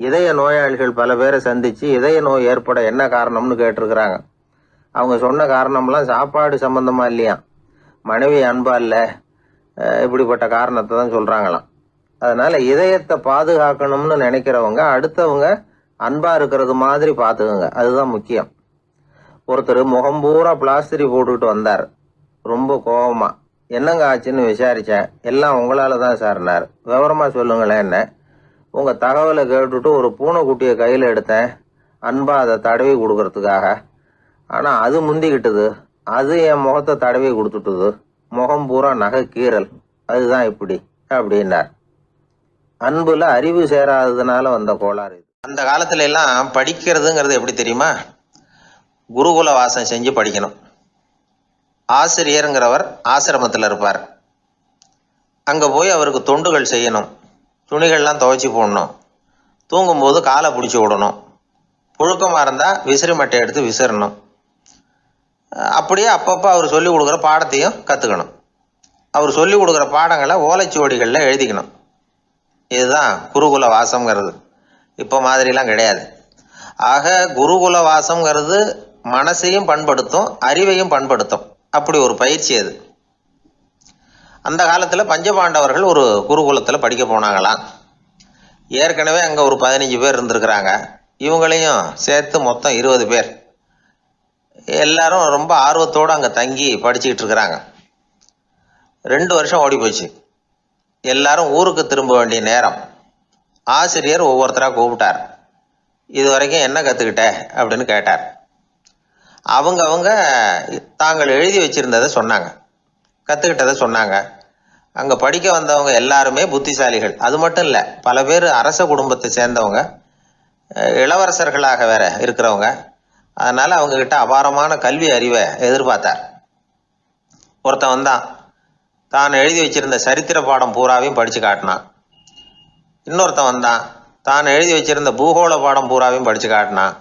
[SPEAKER 3] இதய நோயாளிகள் பல பேரை சந்தித்து இதய நோய் ஏற்பட என்ன காரணம்னு கேட்டிருக்கிறாங்க. அவங்க சொன்ன காரணம்லாம் சாப்பாடு சம்பந்தமாக இல்லையா, மனைவி அன்பா இல்லை, இப்படிப்பட்ட காரணத்தை தான் சொல்கிறாங்களாம். அதனால் இதயத்தை பாதுகாக்கணும்னு நினைக்கிறவங்க அடுத்தவங்க அன்பாக இருக்கிறது மாதிரி பார்த்துக்குங்க, அதுதான் முக்கியம். ஒருத்தர் முகம் பூரா பிளாஸ்டரி போட்டுக்கிட்டு வந்தார். ரொம்ப கோபமாக, என்னங்க ஆச்சுன்னு விசாரித்தேன். எல்லாம் உங்களால் தான் சார்னார். விவரமாக சொல்லுங்களேன். என்ன உங்கள் தகவலை கேட்டுட்டு ஒரு பூனைக்குட்டியை கையில் எடுத்தேன், அன்பாக அதை தடவி கொடுக்கறதுக்காக. ஆனால் அது முந்திக்கிட்டது, அது என் முகத்தை தடவி கொடுத்துட்டுது. முகம் பூரா நகை கீறல், அதுதான் இப்படி அப்படின்னார். அன்புல அறிவு சேராததுனால வந்த கோளாறு இது. அந்த காலத்துல எல்லாம் படிக்கிறதுங்கிறது எப்படி தெரியுமா? குருகுல வாசம் செஞ்சு படிக்கணும். ஆசிரியருங்கிறவர் ஆசிரமத்தில் இருப்பார். அங்கே போய் அவருக்கு தொண்டுகள் செய்யணும். துணிகள்லாம் துவைச்சி போடணும். தூங்கும்போது காலை பிடிச்சி விடணும். புழுக்கமாக இருந்தால் விசிறி மட்டை எடுத்து விசிறணும். அப்படியே அப்பப்போ அவர் சொல்லிக் கொடுக்குற பாடத்தையும் கற்றுக்கணும். அவர் சொல்லிக் கொடுக்குற பாடங்களை ஓலைச்சுவடிகளில் எழுதிக்கணும். இதுதான் குருகுல வாசம்ங்கிறது. இப்போ மாதிரிலாம் கிடையாது. ஆக குருகுல வாசம்ங்கிறது மனசையும் பண்படுத்தும், அறிவையும் பண்படுத்தும். அப்படி ஒரு பயிற்சி அது. அந்த காலத்தில் பஞ்சபாண்டவர்கள் ஒரு குருகுலத்தில் படிக்க போனாங்களாம். ஏற்கனவே அங்கே ஒரு 15 பேர் இருந்திருக்கிறாங்க. இவங்களையும் சேர்த்து மொத்தம் 20 பேர். எல்லாரும் ரொம்ப ஆர்வத்தோடு அங்கே தங்கி படிச்சுக்கிட்டு இருக்கிறாங்க. 2 வருஷம் ஓடி போச்சு. எல்லாரும் ஊருக்கு திரும்ப வேண்டிய நேரம். ஆசிரியர் ஒவ்வொருத்தராக கூப்பிட்டார். இது வரைக்கும் என்ன கற்றுக்கிட்ட அப்படின்னு கேட்டார். அவங்க தாங்கள் எழுதி வச்சிருந்ததை சொன்னாங்க, கற்றுக்கிட்டதை சொன்னாங்க. அங்கே படிக்க வந்தவங்க எல்லாருமே புத்திசாலிகள். அது மட்டும் இல்லை, பல பேர் அரச குடும்பத்தை சேர்ந்தவங்க, இளவரசர்களாக வேற இருக்கிறவங்க. அதனால் அவங்கக்கிட்ட அபாரமான கல்வி அறிவை எதிர்பார்த்தார். ஒருத்தன் வந்தான், தான் எழுதி வச்சிருந்த சரித்திர பாடம் பூராவையும் படித்து காட்டினான். இன்னொருத்தன் வந்தான், தான் எழுதி வச்சிருந்த பூகோள பாடம் பூராவையும் படித்து காட்டினான்.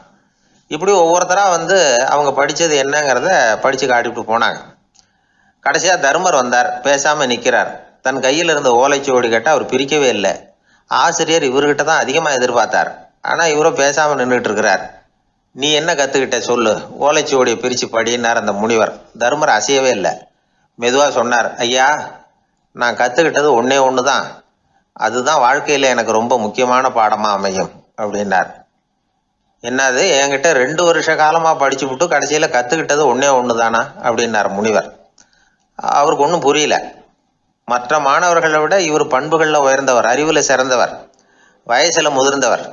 [SPEAKER 3] இப்படி ஒவ்வொருத்தராக அவங்க படித்தது என்னங்கிறத படித்து காட்டிவிட்டு போனாங்க. கடைசியாக தர்மர் வந்தார். பேசாமல் நிற்கிறார். தன் கையில் இருந்த ஓலைச்சுவடி கேட்டால் அவர் பிரிக்கவே இல்லை. ஆசிரியர் இவர்கிட்ட தான் அதிகமாக எதிர்பார்த்தார். ஆனால் இவரும் பேசாமல் நின்றுட்டு இருக்கிறார். நீ என்ன கற்றுக்கிட்ட சொல்லு, ஓலைச்சுவடியை பிரித்து படினார் அந்த முனிவர். தர்மர் அசையவே இல்லை. மெதுவாக சொன்னார், ஐயா, நான் கற்றுக்கிட்டது ஒன்றே ஒன்று தான். அதுதான் வாழ்க்கையில் எனக்கு ரொம்ப முக்கியமான பாடமாக அமையும் அப்படின்னார். என்னது, என்கிட்ட 2 வருஷ காலமாக படிச்சு விட்டு கடைசியில் கற்றுக்கிட்டது ஒன்றே ஒன்று தானா அப்படின்னார் முனிவர். அவருக்கு ஒன்றும் புரியல. மற்ற மாணவர்களை விட இவர் பண்புகளில் உயர்ந்தவர், அறிவில் சிறந்தவர், வயசில் முதிர்ந்தவர்.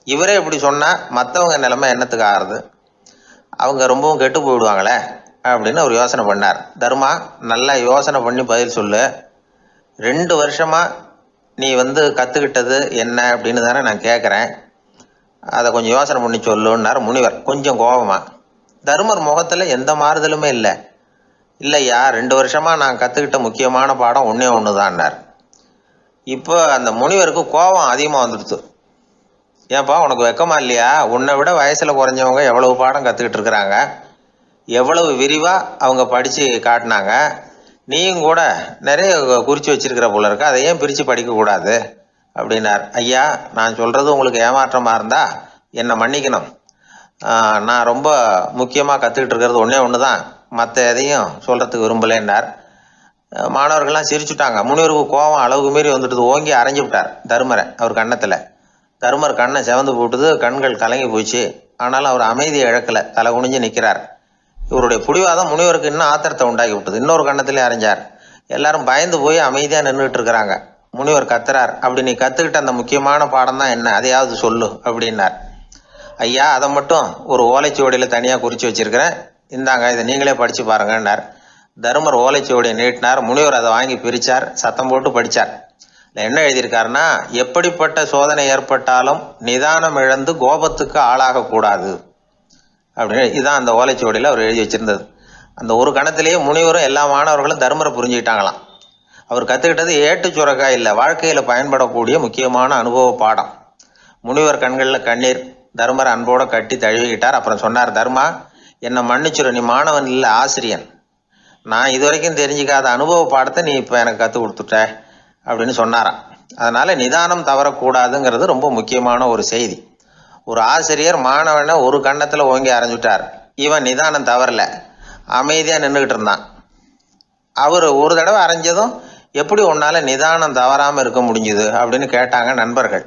[SPEAKER 3] இவரே இப்படி சொன்னால் மற்றவங்க நிலைமை என்னத்துக்கு ஆறுது? அவங்க ரொம்பவும் கெட்டு போயிடுவாங்களே அப்படின்னு அவர் யோசனை பண்ணார். தர்மா, நல்லா யோசனை பண்ணி பதில் சொல்லு. 2 வருஷமாக நீ கற்றுக்கிட்டது என்ன அப்படின்னு தானே நான் கேட்குறேன். அதை கொஞ்சம் யோசனை பண்ணி சொல்லுன்னார் முனிவர் கொஞ்சம் கோபமாக. தர்மர் முகத்தில் எந்த மாறுதலுமே இல்லை. இல்லையா, 2 வருஷமாக நான் கற்றுக்கிட்ட முக்கியமான பாடம் ஒன்றே ஒன்று தான்னார். இப்போ அந்த முனிவருக்கு கோபம் அதிகமாக வந்துடுச்சு. ஏன்பா, உனக்கு வெக்கமா இல்லையா? உன்னை விட வயசில் குறைஞ்சவங்க எவ்வளவு பாடம் கற்றுக்கிட்டு இருக்கிறாங்க, எவ்வளவு விரிவாக அவங்க படித்து காட்டினாங்க. நீயும் கூட நிறைய குறித்து வச்சிருக்கிற போல இருக்க, அதை ஏன் பிரித்து படிக்கக்கூடாது அப்படின்னார். ஐயா, நான் சொல்கிறது உங்களுக்கு ஏமாற்றமாக இருந்தால் என்னை மன்னிக்கணும். நான் ரொம்ப முக்கியமாக கற்றுக்கிட்டு இருக்கிறது ஒன்றே ஒன்று தான், மற்ற எதையும் சொல்கிறதுக்கு விரும்பலைன்னார். மாணவர்கள்லாம் சிரிச்சுட்டாங்க. முனிவருக்கு கோபம் அளவுக்கு மீறி வந்துட்டு ஓங்கி அரைஞ்சு விட்டார் தர்மரை அவர் கன்னத்தில். தர்மர் கண்ணை செவந்து போட்டுது, கண்கள் கலங்கி போச்சு. ஆனாலும் அவர் அமைதியை இழக்கலை, தலை குனிஞ்சு நிற்கிறார். இவருடைய புடிவாதம் முனிவருக்கு இன்னும் ஆத்திரத்தை உண்டாக்கி விட்டது. இன்னொரு கண்ணத்திலே அரைஞ்சார். எல்லாரும் பயந்து போய் அமைதியாக நின்றுட்டு இருக்கிறாங்க. முனிவர் கத்துறார், அப்படி நீ கற்றுக்கிட்ட அந்த முக்கியமான பாடம் தான் என்ன, அதையாவது சொல்லு அப்படின்னார். ஐயா அதை மட்டும் ஒரு ஓலைச்சுவடியில் தனியாக குறித்து வச்சிருக்கிறேன், இந்தாங்க இதை நீங்களே படித்து பாருங்கன்னார். தருமர் ஓலைச்சுவடியை நீட்டினார். முனிவர் அதை வாங்கி பிரித்தார், சத்தம் போட்டு படித்தார். என்ன எழுதியிருக்காருன்னா, எப்படிப்பட்ட சோதனை ஏற்பட்டாலும் நிதானம் இழந்து கோபத்துக்கு ஆளாகக்கூடாது அப்படின்னு இதுதான் அந்த ஓலைச்சுவடியில் அவர் எழுதி வச்சிருந்தது. அந்த ஒரு கணத்திலேயே முனிவரும் எல்லா மாணவர்களும் தர்மரை புரிஞ்சுக்கிட்டாங்களாம். அவர் கற்றுக்கிட்டது ஏட்டு சுரக்காய் இல்லை, வாழ்க்கையில் பயன்படக்கூடிய முக்கியமான அனுபவ பாடம். முனிவர் கண்களில் கண்ணீர். தர்மரை அன்போடு கட்டி தழுவிக்கிட்டார். அப்புறம் சொன்னார், தர்மா என்னை மன்னிச்சுரு, நீ மாணவன் இல்லை ஆசிரியன். நான் இது வரைக்கும் தெரிஞ்சிக்காத அனுபவ பாடத்தை நீ இப்போ எனக்கு கற்றுக் கொடுத்துட்ட அப்படின்னு சொன்னாராம். அதனால் நிதானம் தவறக்கூடாதுங்கிறது ரொம்ப முக்கியமான ஒரு செய்தி. ஒரு ஆசிரியர் மாணவனை ஒரு கன்னத்தில் ஓங்கி அரைஞ்சுட்டார். இவன் நிதானம் தவறல, அமைதியாக நின்றுக்கிட்டு இருந்தான். அவர் ஒரு தடவை அரைஞ்சதும் எப்படி உன்னால் நிதானம் தவறாமல் இருக்க முடிஞ்சுது அப்படின்னு கேட்டாங்க நண்பர்கள்.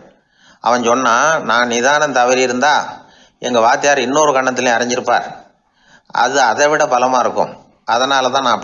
[SPEAKER 3] அவன் சொன்னான், நான் நிதானம் தவறி இருந்தா எங்கள் வாத்தியார் இன்னொரு கன்னத்துலேயும் அரைஞ்சிருப்பார், அது அதை விட பலமாக இருக்கும், அதனால தான் நான் அப்படி